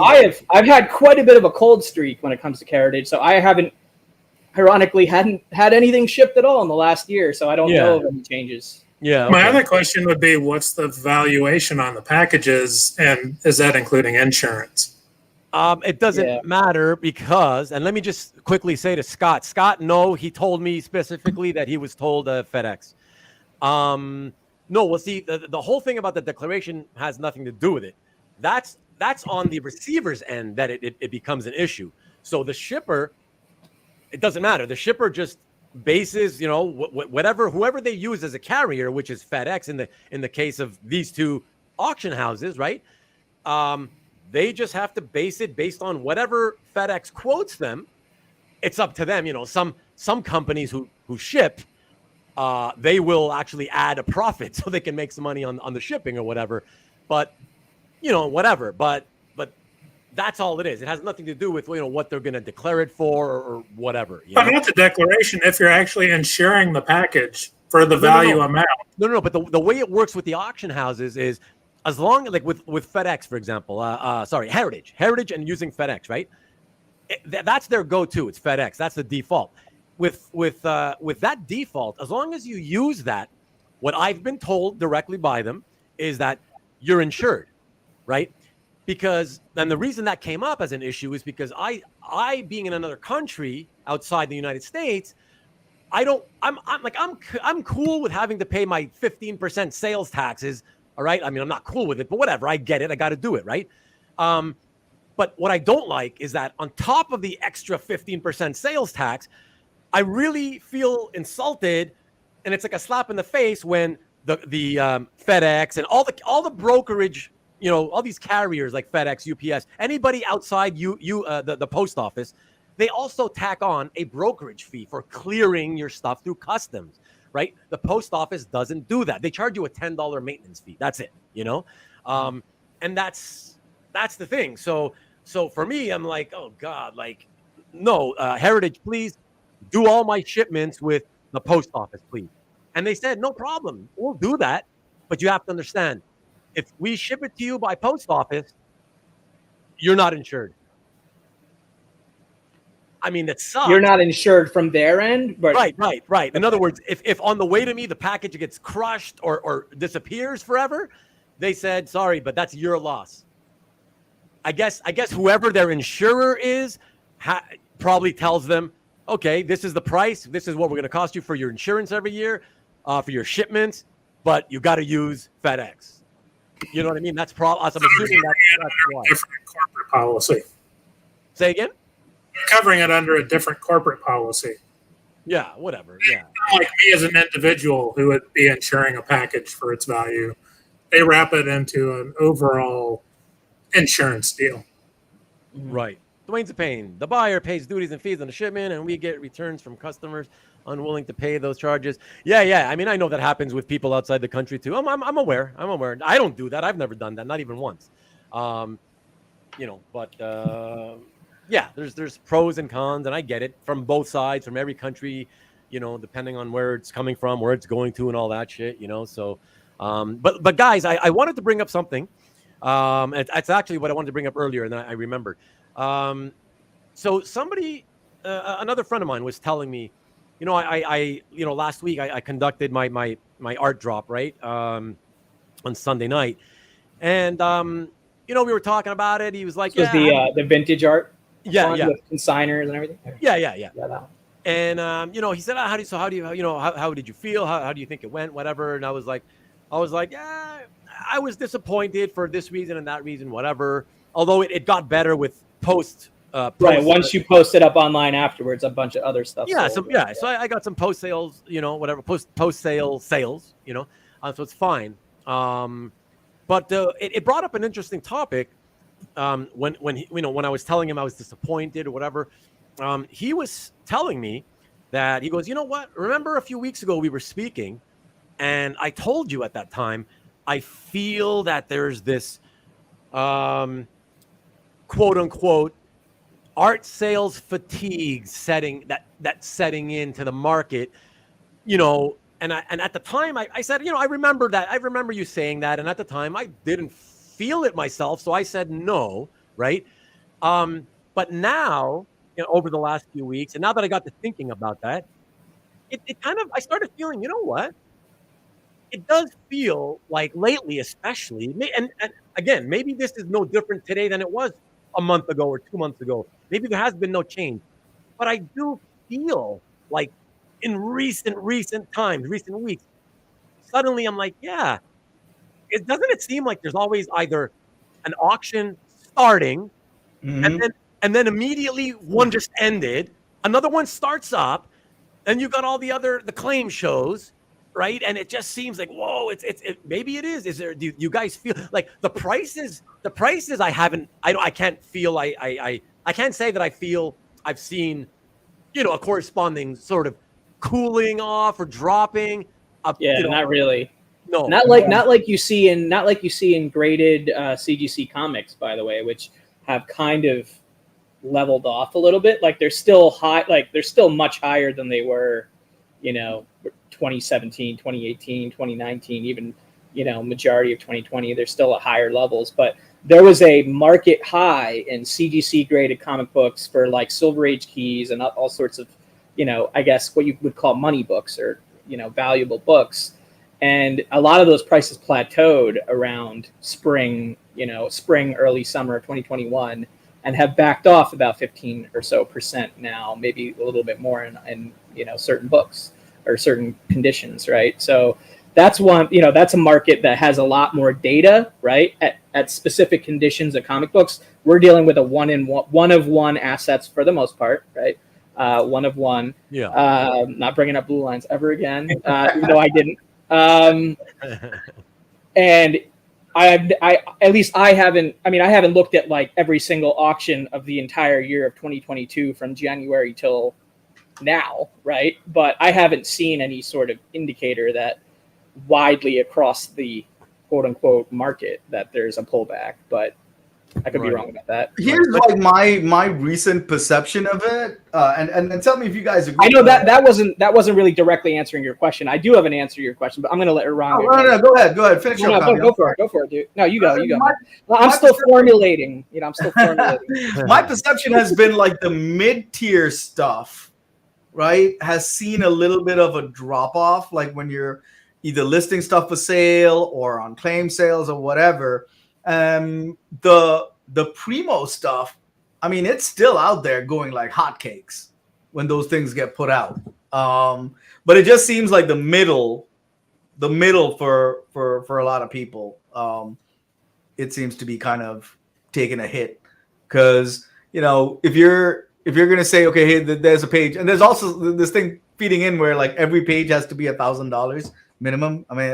I've had quite a bit of a cold streak when it comes to Heritage. So I hadn't had anything shipped at all in the last year. So I don't know of any changes. Yeah. My other question would be, what's the valuation on the packages, and is that including insurance? It doesn't matter because, and let me just quickly say to Scott. Scott, no, he told me specifically that he was told FedEx. No, well, see, the whole thing about the declaration has nothing to do with it. That's on the receiver's end that it becomes an issue. So the shipper, it doesn't matter. The shipper just bases, whoever they use as a carrier, which is FedEx in the case of these 2 auction houses, right? They just have to base it based on whatever FedEx quotes them. It's up to them. Some companies who ship, they will actually add a profit so they can make some money on the shipping or whatever. But, whatever. But that's all it is. It has nothing to do with what they're going to declare it for or whatever. But not the declaration if you're actually insuring the package for the value amount. No. But the way it works with the auction houses is, as long with FedEx, for example, Heritage and using FedEx, right? that's their go-to. It's FedEx. That's the default. With that default, as long as you use that, what I've been told directly by them is that you're insured, right? Because then the reason that came up as an issue is because I being in another country outside the United States, I'm cool with having to pay my 15% sales taxes. All right. I mean, I'm not cool with it, but whatever. I get it. I got to do it. Right. But what I don't like is that on top of the extra 15% sales tax, I really feel insulted, and it's like a slap in the face when the FedEx and all the brokerage, all these carriers like FedEx, UPS, anybody outside the post office, they also tack on a brokerage fee for clearing your stuff through customs, right? The post office doesn't do that. They charge you a $10 maintenance fee. That's it, and that's the thing. So for me, I'm like, oh God, like, no, Heritage, please do all my shipments with the post office, please. And they said, no problem, we'll do that. But you have to understand, if we ship it to you by post office, you're not insured. I mean, that sucks. You're not insured from their end, but right. In other words, if on the way to me the package gets crushed or disappears forever, they said, sorry, but that's your loss. I guess whoever their insurer is probably tells them, okay, this is the price. This is what we're going to cost you for your insurance every year, for your shipments, but you got to use FedEx. You know what I mean? That's probably. I'm assuming that's why. Different corporate policy. Say again? They're covering it under a different corporate policy. Yeah, whatever. Yeah. Like me as an individual who would be insuring a package for its value, they wrap it into an overall insurance deal. Right. Dwayne's a pain. The buyer pays duties and fees on the shipment, and we get returns from customers unwilling to pay those charges. Yeah. I mean, I know that happens with people outside the country too. I'm aware. I don't do that. I've never done that, not even once. Yeah, there's pros and cons, and I get it from both sides, from every country, depending on where it's coming from, where it's going to, and all that shit, So, but guys, I wanted to bring up something. It's actually what I wanted to bring up earlier, and then I remembered. So somebody, another friend of mine was telling me, I last week I conducted my art drop, right, on Sunday night, and we were talking about it. He was like, was the vintage art, yeah, with consigners and everything. Yeah. That one. And he said, how did you feel? How do you think it went? Whatever. And I was like, yeah, I was disappointed for this reason and that reason, whatever. Although it got better with post. Right. Once you post it up online afterwards, a bunch of other stuff. Yeah. So I got some post sales, whatever, post sale sales, so it's fine. But it brought up an interesting topic. When I was telling him I was disappointed or whatever, he was telling me that he goes, you know what? Remember a few weeks ago we were speaking, and I told you at that time, I feel that there's this, quote unquote, art sales fatigue setting into the market, And at the time I said, I remember that. I remember you saying that, and at the time I didn't feel it myself, so I said no, right? But now, over the last few weeks, and now that I got to thinking about that, it kind of, I started feeling, you know what? It does feel like lately, especially, and again, maybe this is no different today than it was a month ago or 2 months ago. Maybe there has been no change, but I do feel like in recent weeks, suddenly I'm like, yeah, doesn't it seem like there's always either an auction starting, and then immediately one just ended, another one starts up, and you got all the claim shows, right? And it just seems like, whoa, maybe it is. Is there? Do you guys feel like the prices? The prices I can't feel. I can't say that I feel I've seen, a corresponding sort of cooling off or dropping. Not really. No, not like you see in graded CGC comics, by the way, which have kind of leveled off a little bit. Like they're still high, like they're still much higher than they were, 2017, 2018, 2019, even majority of 2020. They're still at higher levels, but there was a market high in CGC graded comic books for like Silver Age keys and all sorts of, I guess what you would call money books or, valuable books. And a lot of those prices plateaued around spring, early summer of 2021, and have backed off about 15% or so now, maybe a little bit more in certain books or certain conditions, right? So that's one, that's a market that has a lot more data, right? At specific conditions of comic books. We're dealing with a one of one assets for the most part, right? One of one. Yeah. Not bringing up blue lines ever again, even though I didn't. And I haven't looked at like every single auction of the entire year of 2022 from January till now, right? But I haven't seen any sort of indicator that widely across the quote unquote market that there's a pullback, but I could be wrong about that. Here's like my recent perception of it, and tell me if you guys agree. I know that wasn't really directly answering your question. I do have an answer to your question, but I'm going to let Eranga. No, go ahead, finish up. Go for it, dude. No, you go. I'm still formulating. I'm still formulating. My perception has been like the mid-tier stuff, right, has seen a little bit of a drop off, like when you're either listing stuff for sale or on claim sales or whatever. The primo stuff, I mean, it's still out there going like hotcakes when those things get put out. But it just seems like the middle for a lot of people, it seems to be kind of taking a hit because if you're gonna say, okay, hey, there's a page, and there's also this thing feeding in where like every page has to be $1,000 minimum. I mean,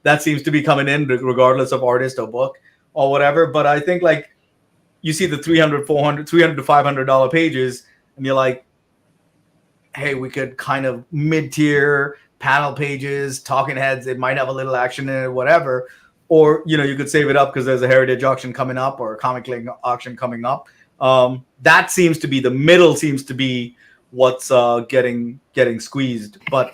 that seems to be coming in regardless of artist or book or whatever. But I think like you see the $300 to $500 pages, and you're like, hey, we could kind of mid-tier panel pages, talking heads. It might have a little action in it, whatever. Or you could save it up because there's a heritage auction coming up or a comic link auction coming up. That seems to be the middle. Seems to be what's getting squeezed. But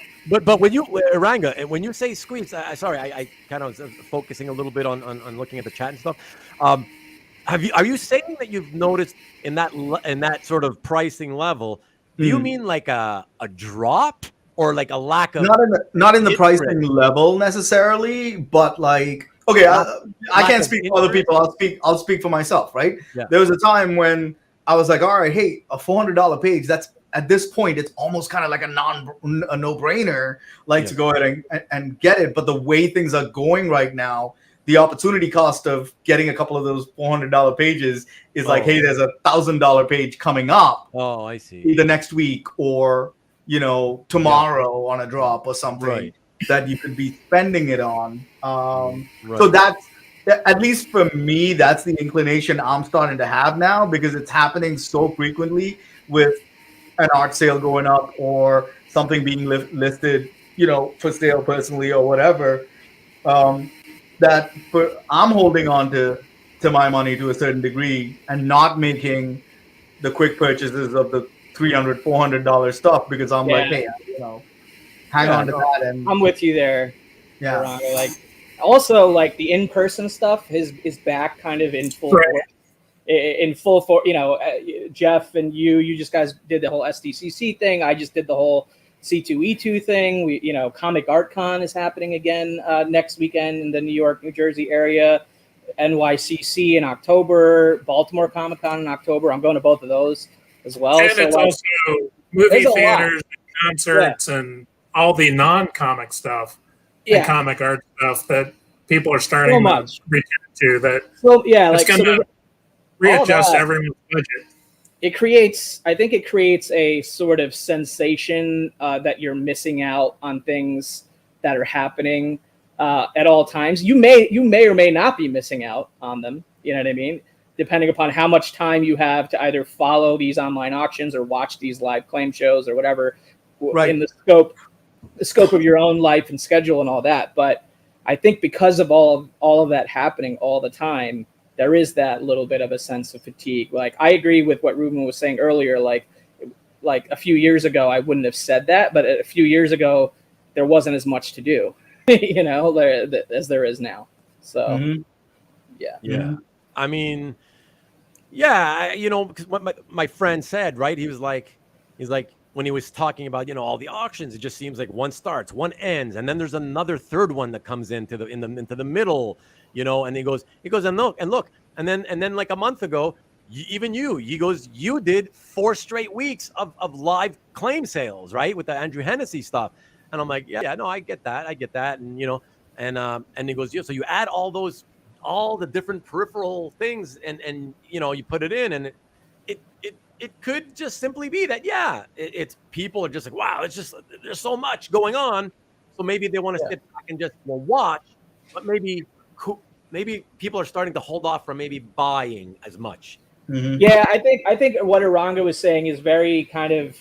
when you Eranga, when you say squeeze, I kind of was focusing a little bit on looking at the chat and stuff. Are you saying that you've noticed in that sort of pricing level? Do you mean like a drop or like a lack of not in the pricing level necessarily, but like okay, I can't speak for other people. I'll speak for myself, right? Yeah. There was a time when I was like, all right, hey, a $400 page, that's at this point, it's almost kind of like a no-brainer, to go ahead and get it. But the way things are going right now, the opportunity cost of getting a couple of those $400 pages is like, hey, there's a $1,000 page coming up. Oh, I see. Either next week or tomorrow on a drop or something that you could be spending it on. So that's, at least for me, that's the inclination I'm starting to have now because it's happening so frequently with an art sale going up or something being listed, for sale personally or whatever, that I'm holding on to my money to a certain degree and not making the quick purchases of the $300, $400 stuff because I'm like, hey, hang on to that. And I'm with you there. Yeah. Eranga. Like also like the in-person stuff is back kind of in full force. In full for Jeff and you just guys did the whole SDCC thing. I just did the whole C2E2 thing. We Comic Art Con is happening again next weekend in the New York, New Jersey area. NYCC in October, Baltimore Comic Con in October. I'm going to both of those as well. And it's also movie theaters, and concerts, and all the non-comic stuff and comic art stuff that people are starting to reach into. That it's going to readjust everyone's budget. I think it creates a sort of sensation that you're missing out on things that are happening at all times. You may or may not be missing out on them. You know what I mean? Depending upon how much time you have to either follow these online auctions or watch these live claim shows or whatever in the scope of your own life and schedule and all that. But I think because of all of that happening all the time, there is that little bit of a sense of fatigue. Like I agree with what Rubén was saying earlier. Like a few years ago, I wouldn't have said that, but a few years ago, there wasn't as much to do. you know, as there is now. So, yeah. I mean, yeah, you know, because what my friend said, right? He's like, when he was talking about, you know, all the auctions, it just seems like one starts, one ends, and then there's another third one that comes into the middle, you know. And he goes, and look, and then like a month ago, you did 4 straight weeks of live claim sales, right, with the Andrew Hennessy stuff. And I'm like, yeah, no, I get that, and you know, and he goes, yeah, so you add all the different peripheral things, and you know, you put it in, and it could just simply be that, it's people are just like, wow, it's just, there's so much going on, so maybe they want to sit back and just watch, but maybe people are starting to hold off from maybe buying as much. Yeah, I think what Eranga was saying is very kind of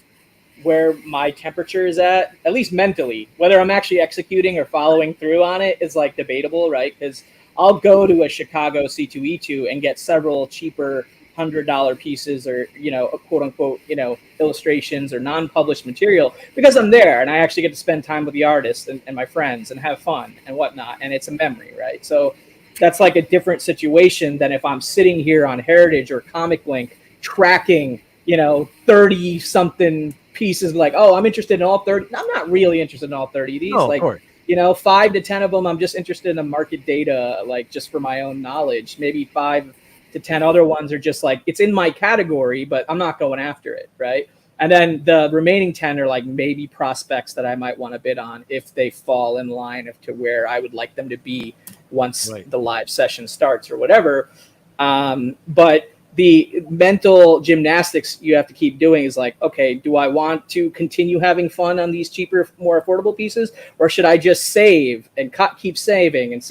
where my temperature is at least mentally. Whether I'm actually executing or following through on it is like debatable, right? Because I'll go to a Chicago C2E2 and get several cheaper $100 pieces, or, you know, quote unquote, you know, illustrations or non-published material, because I'm there and I actually get to spend time with the artist and my friends and have fun and whatnot, and it's a memory, right? So that's like a different situation than if I'm sitting here on Heritage or Comic Link tracking, you know, 30 something pieces, like, oh, I'm interested in all 30. I'm not really interested in all 30 of these. No, like, you know, 5 to 10 of them, I'm just interested in the market data, like just for my own knowledge. Maybe 5 to 10 other ones are just like, it's in my category, but I'm not going after it, right? And then the remaining 10 are like maybe prospects that I might want to bid on if they fall in line to where I would like them to be once the live session starts or whatever. But the mental gymnastics you have to keep doing is like, okay, do I want to continue having fun on these cheaper, more affordable pieces, or should I just save and keep saving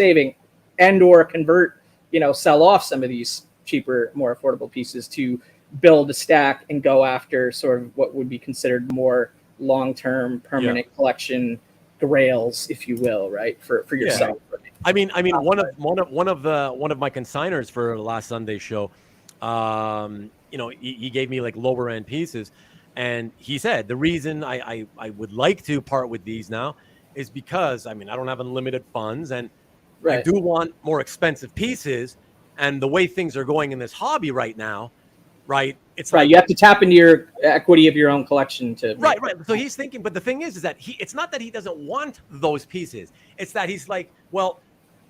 and or convert, you know, sell off some of these cheaper, more affordable pieces to build a stack and go after sort of what would be considered more long-term permanent collection grails, if you will, right, for yourself. I mean, one of my consigners for last Sunday's show, you know, he gave me like lower end pieces, and he said the reason I would like to part with these now is because, I mean, I don't have unlimited funds, and I do want more expensive pieces, and the way things are going in this hobby right now, right? It's like, you have to tap into your equity of your own collection to right. So he's thinking, but the thing is that it's not that he doesn't want those pieces. It's that he's like, well,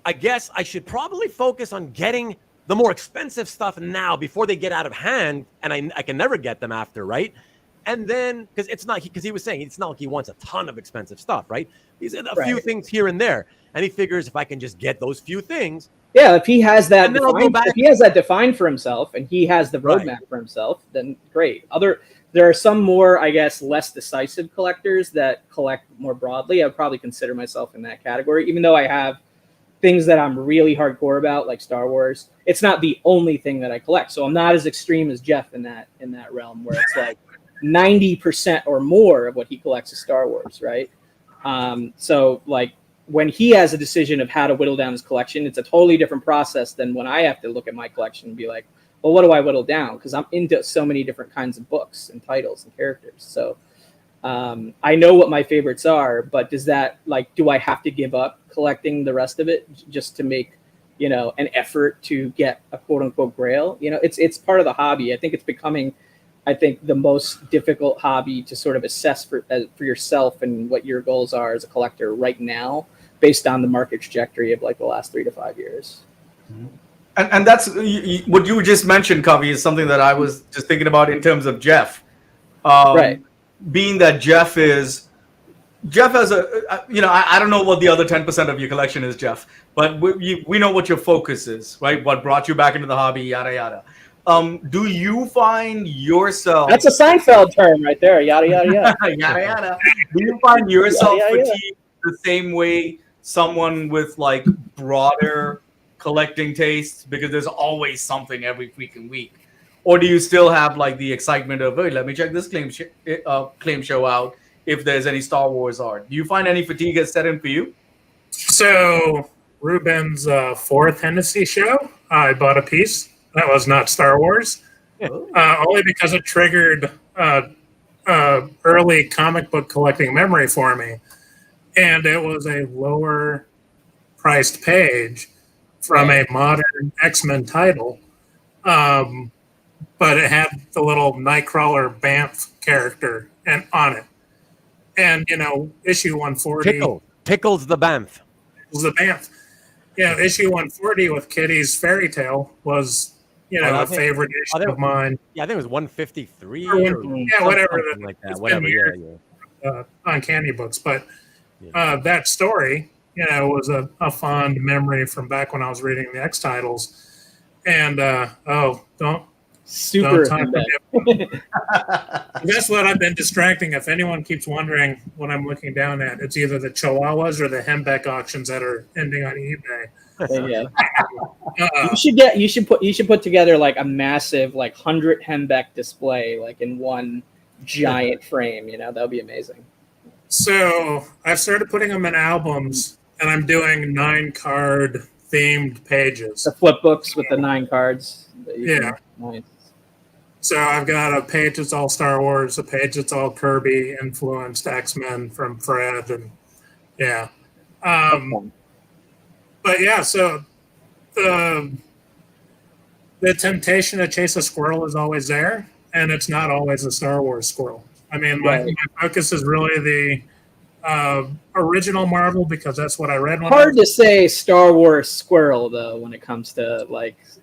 I guess I should probably focus on getting the more expensive stuff now before they get out of hand, and I can never get them after, right? And then, because he was saying it's not like he wants a ton of expensive stuff, right? He's a few things here and there, and he figures if I can just get those few things. Yeah, if he has that defined for himself, and he has the roadmap for himself, then great. There are some more, I guess, less decisive collectors that collect more broadly. I would probably consider myself in that category, even though I have things that I'm really hardcore about, like Star Wars. It's not the only thing that I collect, so I'm not as extreme as Jeff in that realm, where it's like 90% or more of what he collects is Star Wars, right? So like, when he has a decision of how to whittle down his collection, it's a totally different process than when I have to look at my collection and be like, well, what do I whittle down? Because I'm into so many different kinds of books and titles and characters. So I know what my favorites are, but does that, like, do I have to give up collecting the rest of it just to make, you know, an effort to get a quote unquote grail? You know, it's part of the hobby. I think it's becoming, the most difficult hobby to sort of assess for yourself and what your goals are as a collector right now, based on the market trajectory of like the last 3 to 5 years. And that's what you just mentioned, Kavi, is something that I was just thinking about in terms of Jeff. Being that Jeff has a, you know, I don't know what the other 10% of your collection is, Jeff, but we know what your focus is, right? What brought you back into the hobby, yada, yada. Do you find yourself... That's a Seinfeld term right there, yada, yada, yada. Yada, yada. Do you find yourself fatigued the same way someone with like broader collecting tastes, because there's always something every freaking week? Or do you still have like the excitement of, hey, let me check this claim show out if there's any Star Wars art? Do you find any fatigue has set in for you? So Ruben's 4th Hennessy show, I bought a piece that was not Star Wars, only because it triggered early comic book collecting memory for me. and it was a lower priced page from a modern X-Men title. But it had the little Nightcrawler Banff character on it. And, issue 140 Tickles the Banff. was the Banff. Issue 140 with Kitty's fairy tale was, a favorite issue of mine. Yeah, I think it was 153 whatever. Like that. Whatever, Uncanny books. But that story, was a fond memory from back when I was reading the X titles. And, Super. That's what I've been distracting. If anyone keeps wondering what I'm looking down at, it's either the Chihuahuas or the Hembeck auctions that are ending on eBay. You should put together like a massive 100 Hembeck display in one giant frame. That would be amazing. So I've started putting them in albums, and I'm doing 9-card themed pages. The flip books with the 9 cards. Nice. So I've got a page that's all Star Wars, a page that's all Kirby influenced X-Men from Fred, and so the temptation to chase a squirrel is always there, and it's not always a Star Wars squirrel. I mean, my focus is really the original Marvel because that's what I read. Hard to say Star Wars squirrel though when it comes to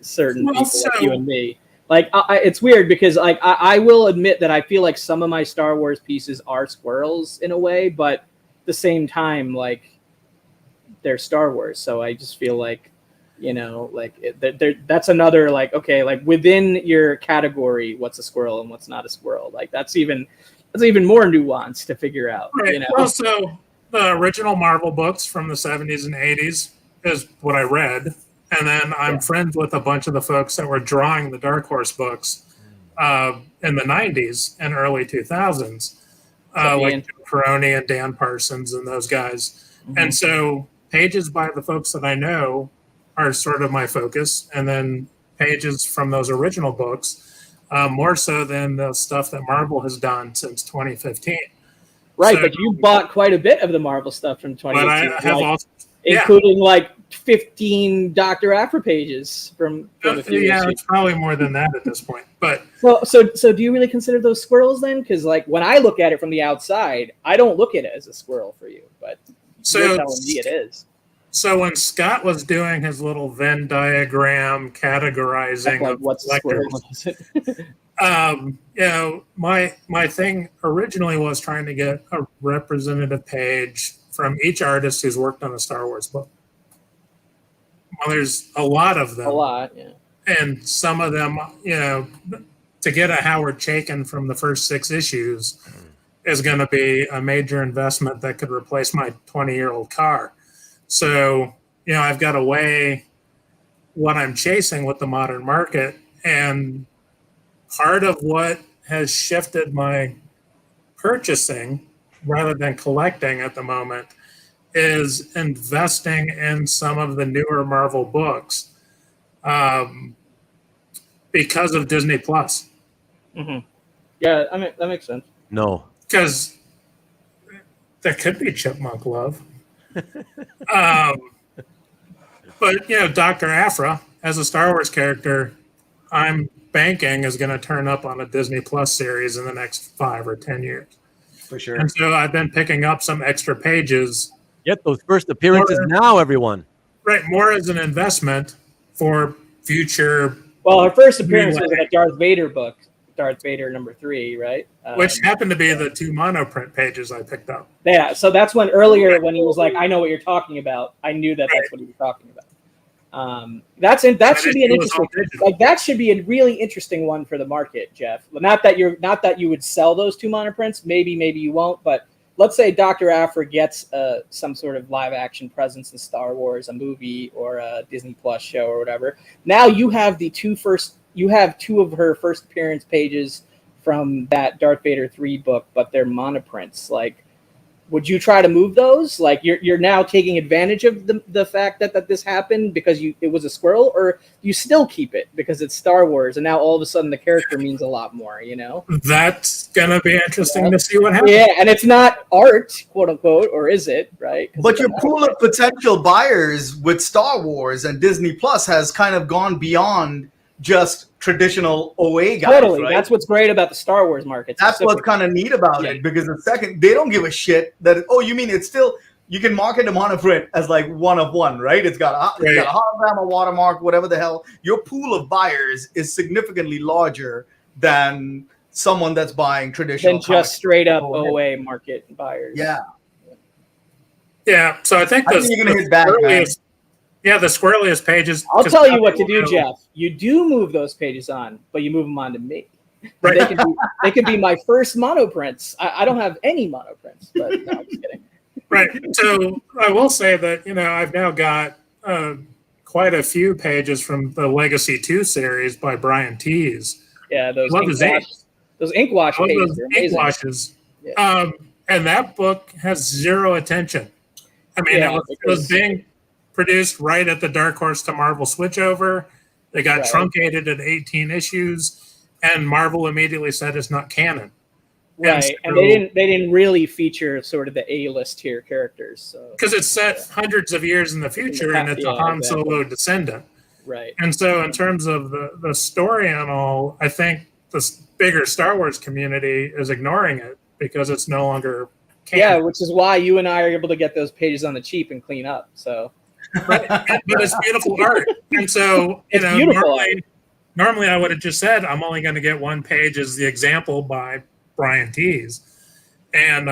certain people like you and me. It's weird because I will admit that I feel like some of my Star Wars pieces are squirrels in a way, but at the same time, they're Star Wars. So I just feel that's another within your category, what's a squirrel and what's not a squirrel. That's even more nuanced to figure out. Right. Also, the original Marvel books from the 70s and 80s is what I read. And then I'm friends with a bunch of the folks that were drawing the Dark Horse books in the 90s and early 2000s, like Peroni and Dan Parsons and those guys. Mm-hmm. And so pages by the folks that I know are sort of my focus. And then pages from those original books, more so than the stuff that Marvel has done since 2015. Right, but you bought quite a bit of the Marvel stuff from 2018. But I have also... including 15 Dr. Aphra pages from a few years. It's probably more than that at this point. But so do you really consider those squirrels then? Because when I look at it from the outside, I don't look at it as a squirrel for you, but you're telling me it is. So when Scott was doing his little Venn diagram categorizing of what's collectors, my thing originally was trying to get a representative page from each artist who's worked on a Star Wars book. Well, there's a lot of them. A lot, yeah. And some of them, to get a Howard Chaykin from the first 6 issues is going to be a major investment that could replace my 20-year-old car. So, I've got to weigh what I'm chasing with the modern market. And part of what has shifted my purchasing rather than collecting at the moment is investing in some of the newer Marvel books because of Disney Plus. Mm-hmm. Yeah, I mean, that makes sense. No. Because there could be Chipmunk love. But, Dr. Aphra, as a Star Wars character, I'm banking is going to turn up on a Disney Plus series in the next 5 or 10 years. For sure. And so I've been picking up some extra pages. Get those first appearances now, everyone. Right, more as an investment for future. Well, her first appearance was in a Darth Vader book, Darth Vader #3, right? Which happened to be the 2 monoprint pages I picked up. Yeah, so that's when earlier when he was like, "I know what you're talking about," I knew that's what he was talking about. That should be an interesting, that should be a really interesting one for the market, Jeff. Not that you would sell those 2 monoprints, maybe you won't, but let's say Dr. Aphra gets some sort of live action presence in Star Wars, a movie or a Disney Plus show or whatever. Now you have you have 2 of her first appearance pages from that Darth Vader 3 book, but they're monoprints. would you try to move those? Like you're now taking advantage of the fact that this happened because it was a squirrel, or you still keep it because it's Star Wars and now all of a sudden the character means a lot more, you know? That's gonna be interesting to see what happens. Yeah, and it's not art, quote unquote, or is it, right? But your pool of potential buyers with Star Wars and Disney Plus has kind of gone beyond just traditional OA guys. Totally. Right? That's what's great about the Star Wars market. That's what's kind of neat about it, because the second, they don't give a shit that, oh, you mean it's still, you can market the monoprint as like one of one, right? It's got a hologram, a watermark, whatever the hell. Your pool of buyers is significantly larger than someone that's buying traditional. Than just straight up OA market buyers. Yeah. Yeah. So I think you're gonna hit back, man. Yeah, the squirreliest pages. I'll tell you what to do, Jeff. You do move those pages on, but you move them on to me. Right. They can be my first monoprints. I don't have any monoprints, but no, I'm just kidding. Right. So I will say that, I've now got quite a few pages from the Legacy 2 series by Brian Tees. Yeah, those ink wash pages. Those ink washes. Yeah. And that book has zero attention. I mean, it was being produced right at the Dark Horse to Marvel switchover. They got truncated at 18 issues, and Marvel immediately said it's not canon. Right, and they didn't really feature sort of the A-list tier characters. Because it's set hundreds of years in the future, and it's a Han Solo descendant. Right. And so in terms of the story and all, I think the bigger Star Wars community is ignoring it because it's no longer canon. Yeah, which is why you and I are able to get those pages on the cheap and clean up. So. But it's beautiful art, and so normally I would have just said I'm only going to get one page as the example by Brian Tees, and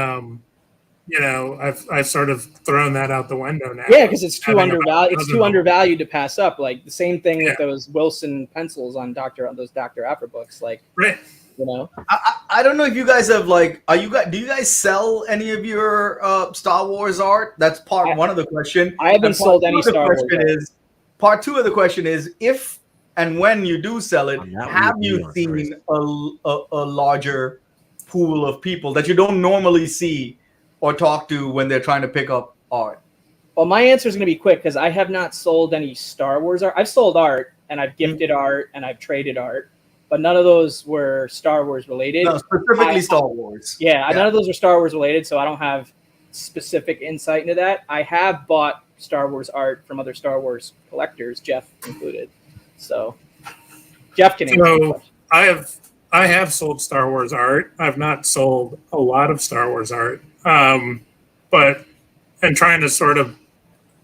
I've sort of thrown that out the window now. Yeah, because it's too undervalued. It's too undervalued to pass up. Like the same thing with those Wilson pencils on those Dr. Afra books. Like, right. I don't know if you guys have do you guys sell any of your Star Wars art? That's part one of the question. I haven't sold any Star Wars art. Part two of the question is, if and when you do sell it, have you seen a larger pool of people that you don't normally see or talk to when they're trying to pick up art? Well, my answer is going to be quick because I have not sold any Star Wars art. I've sold art and I've gifted art and I've traded art. But none of those were Star Wars related. No, specifically Star Wars. Yeah, none of those are Star Wars related, so I don't have specific insight into that. I have bought Star Wars art from other Star Wars collectors, Jeff included. So Jeff can answer the question. I have sold Star Wars art. I've not sold a lot of Star Wars art. But in trying to sort of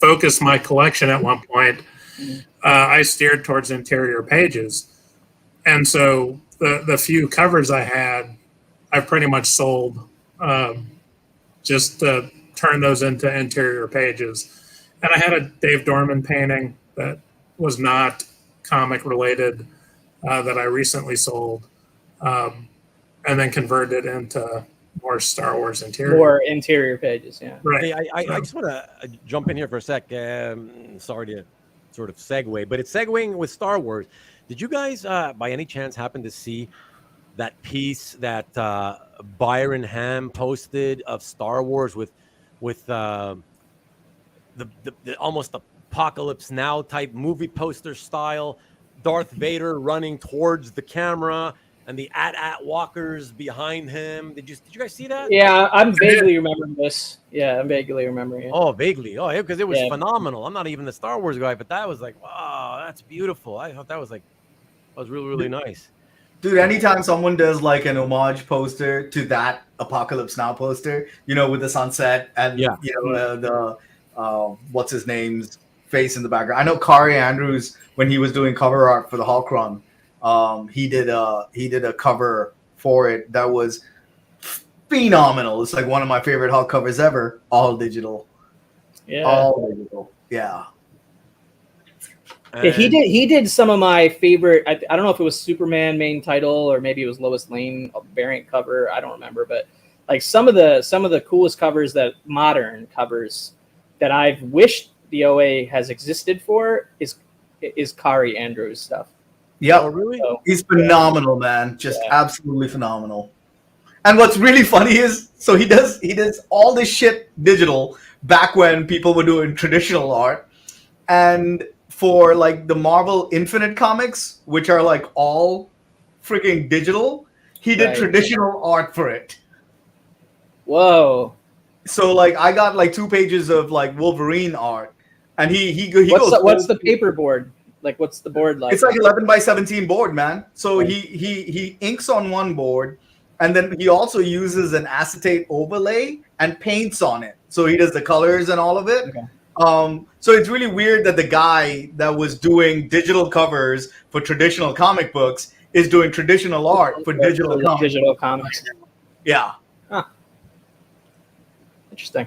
focus my collection at one point, I steered towards interior pages. And so the few covers I had, I've pretty much sold just to turn those into interior pages. And I had a Dave Dorman painting that was not comic related that I recently sold, and then converted into more Star Wars interior. More interior pages, yeah. Right. Hey, I just want to jump in here for a sec. Sorry to sort of segue, but it's segueing with Star Wars. Did you guys, by any chance, happen to see that piece that Byron Ham posted of Star Wars with the almost Apocalypse Now type movie poster style, Darth Vader running towards the camera and the AT-AT walkers behind him? Did you guys see that? Yeah, I'm vaguely remembering this. Yeah, I'm vaguely remembering it. Oh, vaguely. Oh, yeah, because it was phenomenal. I'm not even the Star Wars guy, but that was like, wow, that's beautiful. I thought that was really, really nice. Dude, anytime someone does like an homage poster to that Apocalypse Now poster, with the sunset and the what's his name's face in the background. I know Kari Andrews, when he was doing cover art for the Hulk run, he did a cover for it that was phenomenal. It's like one of my favorite Hulk covers ever. All digital. Yeah. All digital. Yeah. Yeah, he did some of my favorite. I don't know if it was Superman main title or maybe it was Lois Lane variant cover. I don't remember, but like some of the coolest covers, that modern covers that I've wished the OA has existed for is Kari Andrews stuff. Yeah, really? So, he's phenomenal, man. Just absolutely phenomenal. And what's really funny is, so he does all this shit digital back when people were doing traditional art. And for like the Marvel Infinite comics, which are like all freaking digital, he did Right. traditional art for it. Whoa. So like I got like 2 pages of like Wolverine art, and he What's the paper board? Like, what's the board like? It's like 11 by 17 board, man. So Right. he inks on one board, and then he also uses an acetate overlay and paints on it. So he does the colors and all of it. Okay. So it's really weird that the guy that was doing digital covers for traditional comic books is doing traditional art for digital comics. Yeah. Interesting.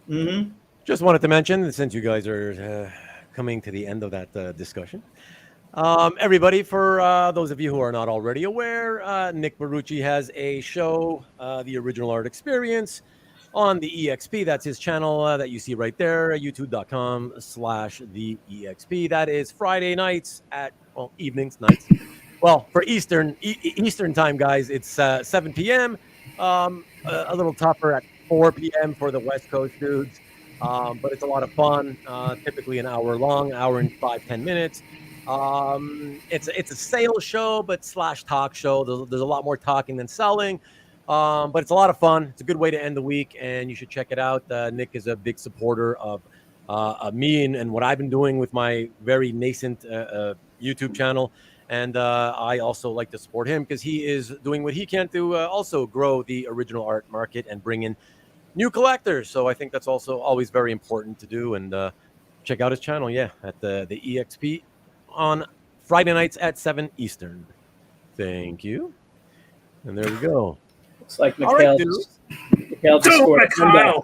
Mm-hmm. Just wanted to mention, since you guys are coming to the end of that discussion, everybody, for those of you who are not already aware, Nick Barucci has a show, The Original Art Experience, on the EXP. That's his channel that you see right there, youtube.com/the EXP. That is Friday nights at, well, evenings, nights. Well, for Eastern time, guys, it's 7 p.m. A little tougher at 4 p.m. for the West Coast dudes. But it's a lot of fun, typically an hour long, hour and 5-10 minutes. It's a sales show, but / talk show. There's a lot more talking than selling, but it's a lot of fun. It's a good way to end the week, and you should check it out. Nick is a big supporter of me and what I've been doing with my very nascent YouTube channel. And I also like to support him because he is doing what he can to also grow the original art market and bring in new collectors. So I think that's also always very important to do. And check out his channel, at the EXP on Friday nights at 7 Eastern. Thank you. And there we go. Looks like All right, Mikhail just scored a Mikhail. comeback.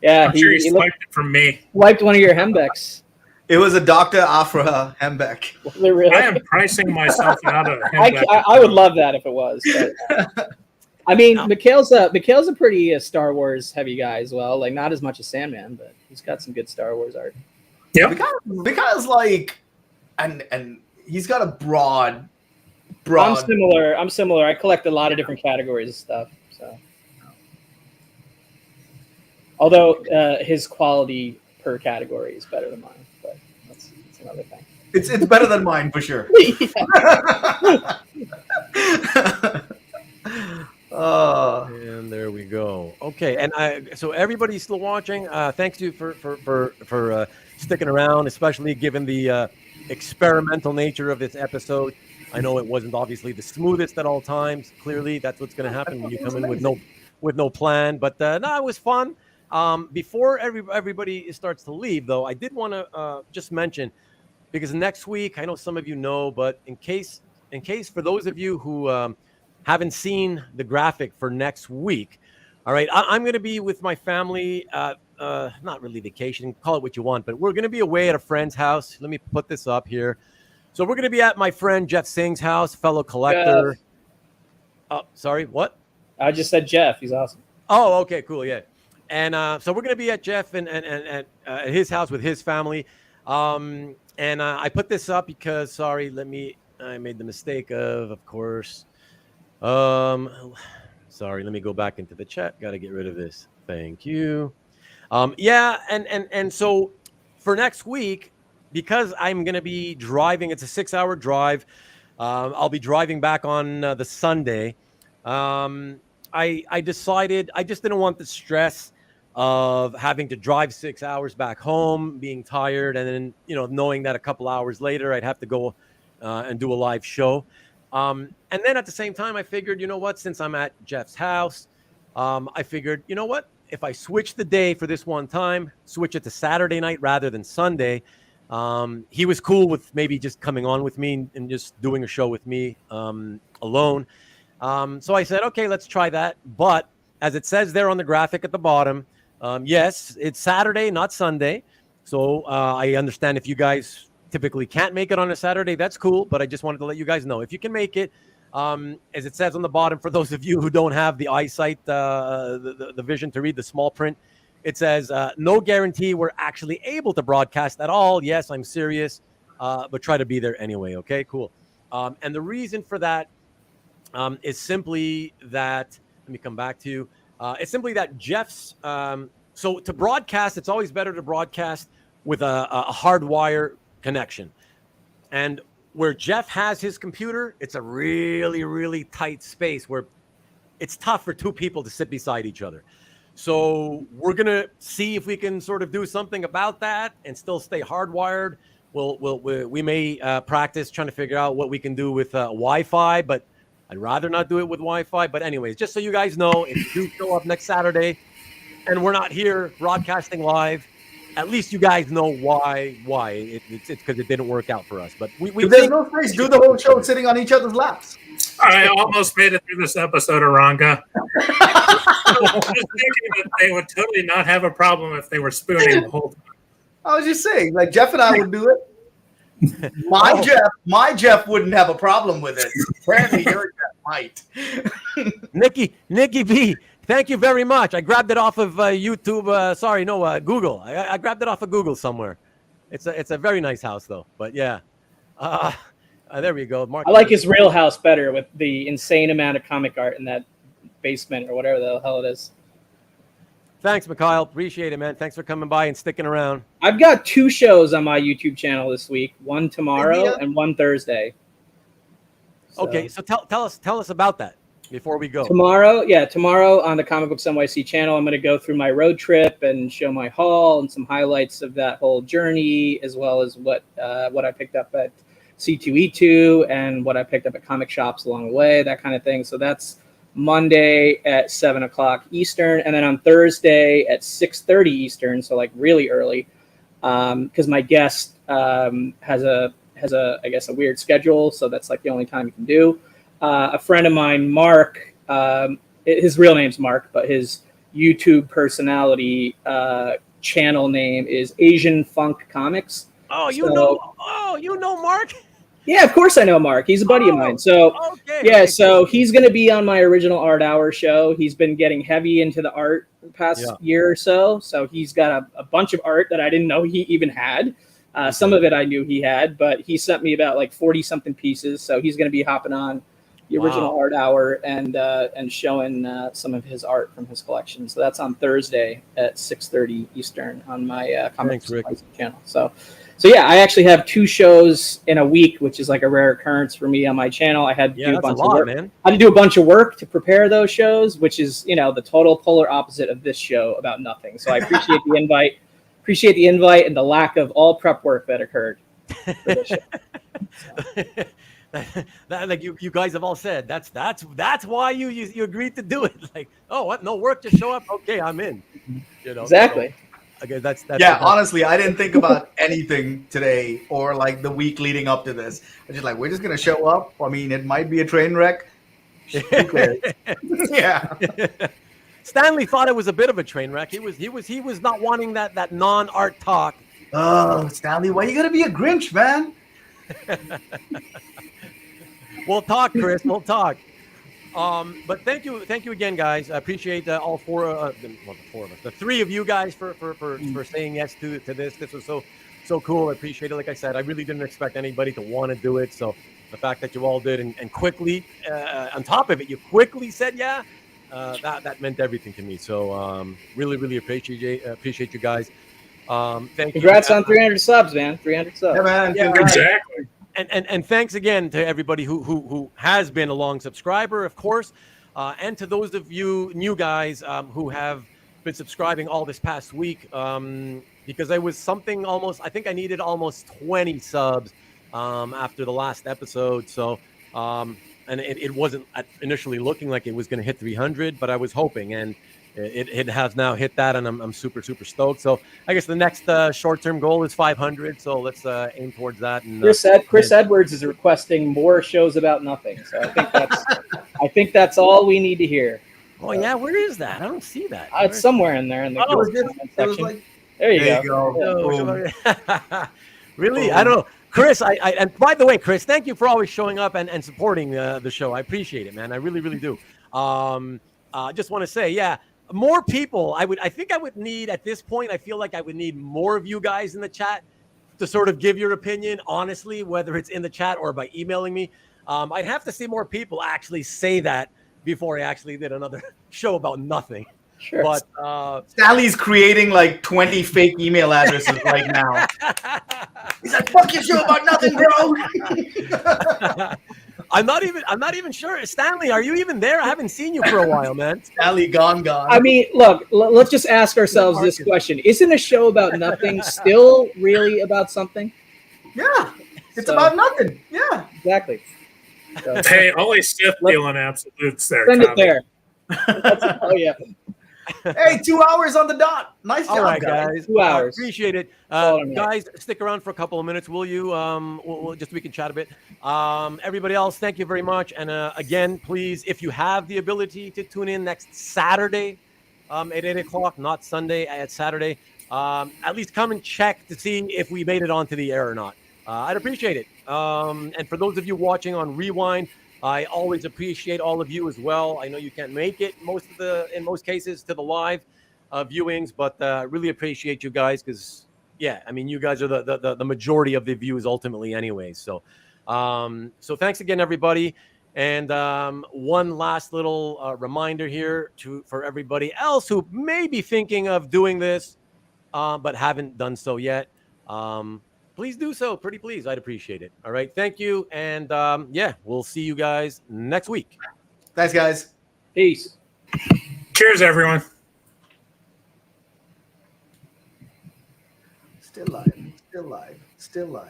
Yeah, I'm sure he swiped it from me. wiped one of your Hembecks. It was a Dr. Afra Hembeck. Really? I am pricing myself out of I would love that if it was. But, I mean, Mikhail's a pretty Star Wars heavy guy as well. Like, not as much as Sandman, but he's got some good Star Wars art. Yeah, Because like, and he's got a broad. I'm similar. I collect a lot of different categories of stuff. So, although his quality per category is better than mine, but that's another thing. It's better than mine for sure. And there we go. Okay, and so everybody's still watching. Thanks to you for sticking around, especially given the experimental nature of this episode. I know it wasn't obviously the smoothest at all times. Clearly, that's what's going to happen when you come in with no plan. But no, it was fun. Before everybody starts to leave, though, I did want to just mention, because next week, I know some of you know, but in case for those of you who haven't seen the graphic for next week, all right, I'm going to be with my family, not really vacation, call it what you want, but we're going to be away at a friend's house. Let me put this up here. So we're going to be at my friend Jeff Singh's house, fellow collector. Jeff. Oh, sorry, what? I just said Jeff. He's awesome. Oh, okay, cool, yeah. And so we're going to be at Jeff and at his house with his family. And I put this up because, I made the mistake of course. Sorry, let me go back into the chat. Got to get rid of this. Thank you. And so for next week, because I'm going to be driving, it's a 6-hour drive. I'll be driving back on the Sunday. I decided I just didn't want the stress of having to drive 6 hours back home, being tired, and then, knowing that a couple hours later I'd have to go and do a live show. And then at the same time, I figured, since I'm at Jeff's house, I figured, if I switch the day for this one time, switch it to Saturday night rather than Sunday, he was cool with maybe just coming on with me and just doing a show with me alone. So I said, okay, let's try that. But as it says there on the graphic at the bottom, yes, it's Saturday, not Sunday. So I understand if you guys typically can't make it on a Saturday, that's cool. But I just wanted to let you guys know, if you can make it, as it says on the bottom, for those of you who don't have the eyesight, the vision to read the small print, it says, no guarantee we're actually able to broadcast at all. Yes, I'm serious, but try to be there anyway. Okay, cool. And the reason for that is simply that Let me come back to you. It's simply that Jeff's. So to broadcast, it's always better to broadcast with a hardwire connection. And where Jeff has his computer, it's a really, really tight space where it's tough for two people to sit beside each other. So we're going to see if we can sort of do something about that and still stay hardwired. We may practice trying to figure out what we can do with Wi-Fi, but I'd rather not do it with Wi-Fi. But anyways, just so you guys know, if you do show up next Saturday and we're not here broadcasting live, at least you guys know why. It's because it didn't work out for us. But if there's no space, do the whole show sitting on each other's laps. I almost made it through this episode, Eranga. I was thinking that they would totally not have a problem if they were spooning the whole time. I was just saying, like Jeff and I would do it. My Jeff wouldn't have a problem with it. Apparently, your Jeff might. Nikki B, thank you very much. I grabbed it off of YouTube. Google. I grabbed it off of Google somewhere. It's a very nice house though. But yeah, there we go. Mark, I like his real house better with the insane amount of comic art in that basement or whatever the hell it is. Thanks, Mikhail. Appreciate it, man. Thanks for coming by and sticking around. I've got 2 shows on my YouTube channel this week. One tomorrow and one Thursday. Okay, so tell us about that before we go. Tomorrow on the Comic Books NYC channel, I'm going to go through my road trip and show my haul and some highlights of that whole journey, as well as what I picked up at C2E2 and what I picked up at comic shops along the way, that kind of thing. So that's Monday at 7:00 Eastern, and then on Thursday at 6:30 Eastern, so like really early, because my guest has a weird schedule, so that's like the only time you can do. A friend of mine, Mark, his real name's Mark, but his YouTube personality channel name is Asian Funk Comics. Oh, you know Mark? Yeah, of course I know Mark. He's a buddy of mine. So so he's going to be on my original Art Hour show. He's been getting heavy into the art the past year or so. So he's got a bunch of art that I didn't know he even had. Some of it I knew he had, but he sent me about like 40-something pieces. So he's going to be hopping on the original Art Hour and showing some of his art from his collection. So that's on Thursday at 6:30 Eastern on my Comics channel. So yeah, I actually have 2 shows in a week, which is like a rare occurrence for me on my channel. I had to do a bunch of work. Man. I had to do a bunch of work to prepare those shows, which is, the total polar opposite of this show about nothing. So I appreciate the invite. Appreciate the invite and the lack of all prep work that occurred for this show. Like you guys have all said, that's why you agreed to do it. Like, oh, what? No work, just show up. Okay, I'm in. Exactly. So, okay, that's honestly, I didn't think about anything today or like the week leading up to this. I just we're just gonna show up. I mean, it might be a train wreck. Yeah. Stanley thought it was a bit of a train wreck. He was not wanting that non-art talk. Oh, Stanley, why you gotta be a Grinch, man? We'll talk, Chris. We'll talk. But thank you again, guys. I appreciate all the 4 of us, the 3 of you guys for saying yes to this. This was so cool. I appreciate it. Like I said, I really didn't expect anybody to want to do it. So the fact that you all did and quickly, on top of it, you quickly said yeah, that meant everything to me. So really appreciate you guys. Thank you. Congrats on 300 subs, man. 300 subs. Yeah, man. Yeah, exactly. And thanks again to everybody who has been a long subscriber, of course, and to those of you new guys who have been subscribing all this past week, because I was I think I needed almost 20 subs after the last episode. So, and it wasn't initially looking like it was going to hit 300, but I was hoping, and it has now hit that, and I'm super stoked. So I guess the next short-term goal is 500. So let's aim towards that. And Chris Edwards is requesting more shows about nothing. So I think that's all we need to hear. Oh yeah, where is that? I don't see that. It's somewhere in there in the comment section. There you go. Really? I don't know. Chris, and by the way, Chris, thank you for always showing up and supporting the show. I appreciate it, man. I really do. Just want to say, yeah, more people. I think I would need at this point. I feel like I would need more of you guys in the chat to sort of give your opinion honestly, whether it's in the chat or by emailing me. I'd have to see more people actually say that before I actually did another show about nothing. Sure. But Sally's creating like 20 fake email addresses right now. He's like, "Fuck your show about nothing, bro." I'm not even sure. Stanley, are you even there? I haven't seen you for a while, man. Sally gone. I mean, look, let's just ask ourselves this question. Isn't a show about nothing still really about something? Yeah. It's about nothing. Yeah. Exactly. So, Hey, only Sith dealing absolutes there. send it Kavi. there. Oh, yeah. Hey, 2 hours on the dot. Nice job, All right, guys. 2 hours. Appreciate it. all I'm Guys, stick around for a couple of minutes, will you? We'll just we can chat a bit. Everybody else, thank you very much. And again, please, if you have the ability to tune in next Saturday at 8 o'clock, not Sunday, at Saturday, at least come and check to see if we made it onto the air or not. I'd appreciate it. And for those of you watching on Rewind, I always appreciate all of you as well. I know you can't make it in most cases to the live viewings, but really appreciate you guys because, yeah, I mean, you guys are the majority of the views ultimately anyway. So, so thanks again, everybody. And one last little reminder here for everybody else who may be thinking of doing this, but haven't done so yet. Please do so. Pretty please. I'd appreciate it. All right. Thank you. And yeah, we'll see you guys next week. Thanks, guys. Peace. Cheers, everyone. Still live. Still live. Still live.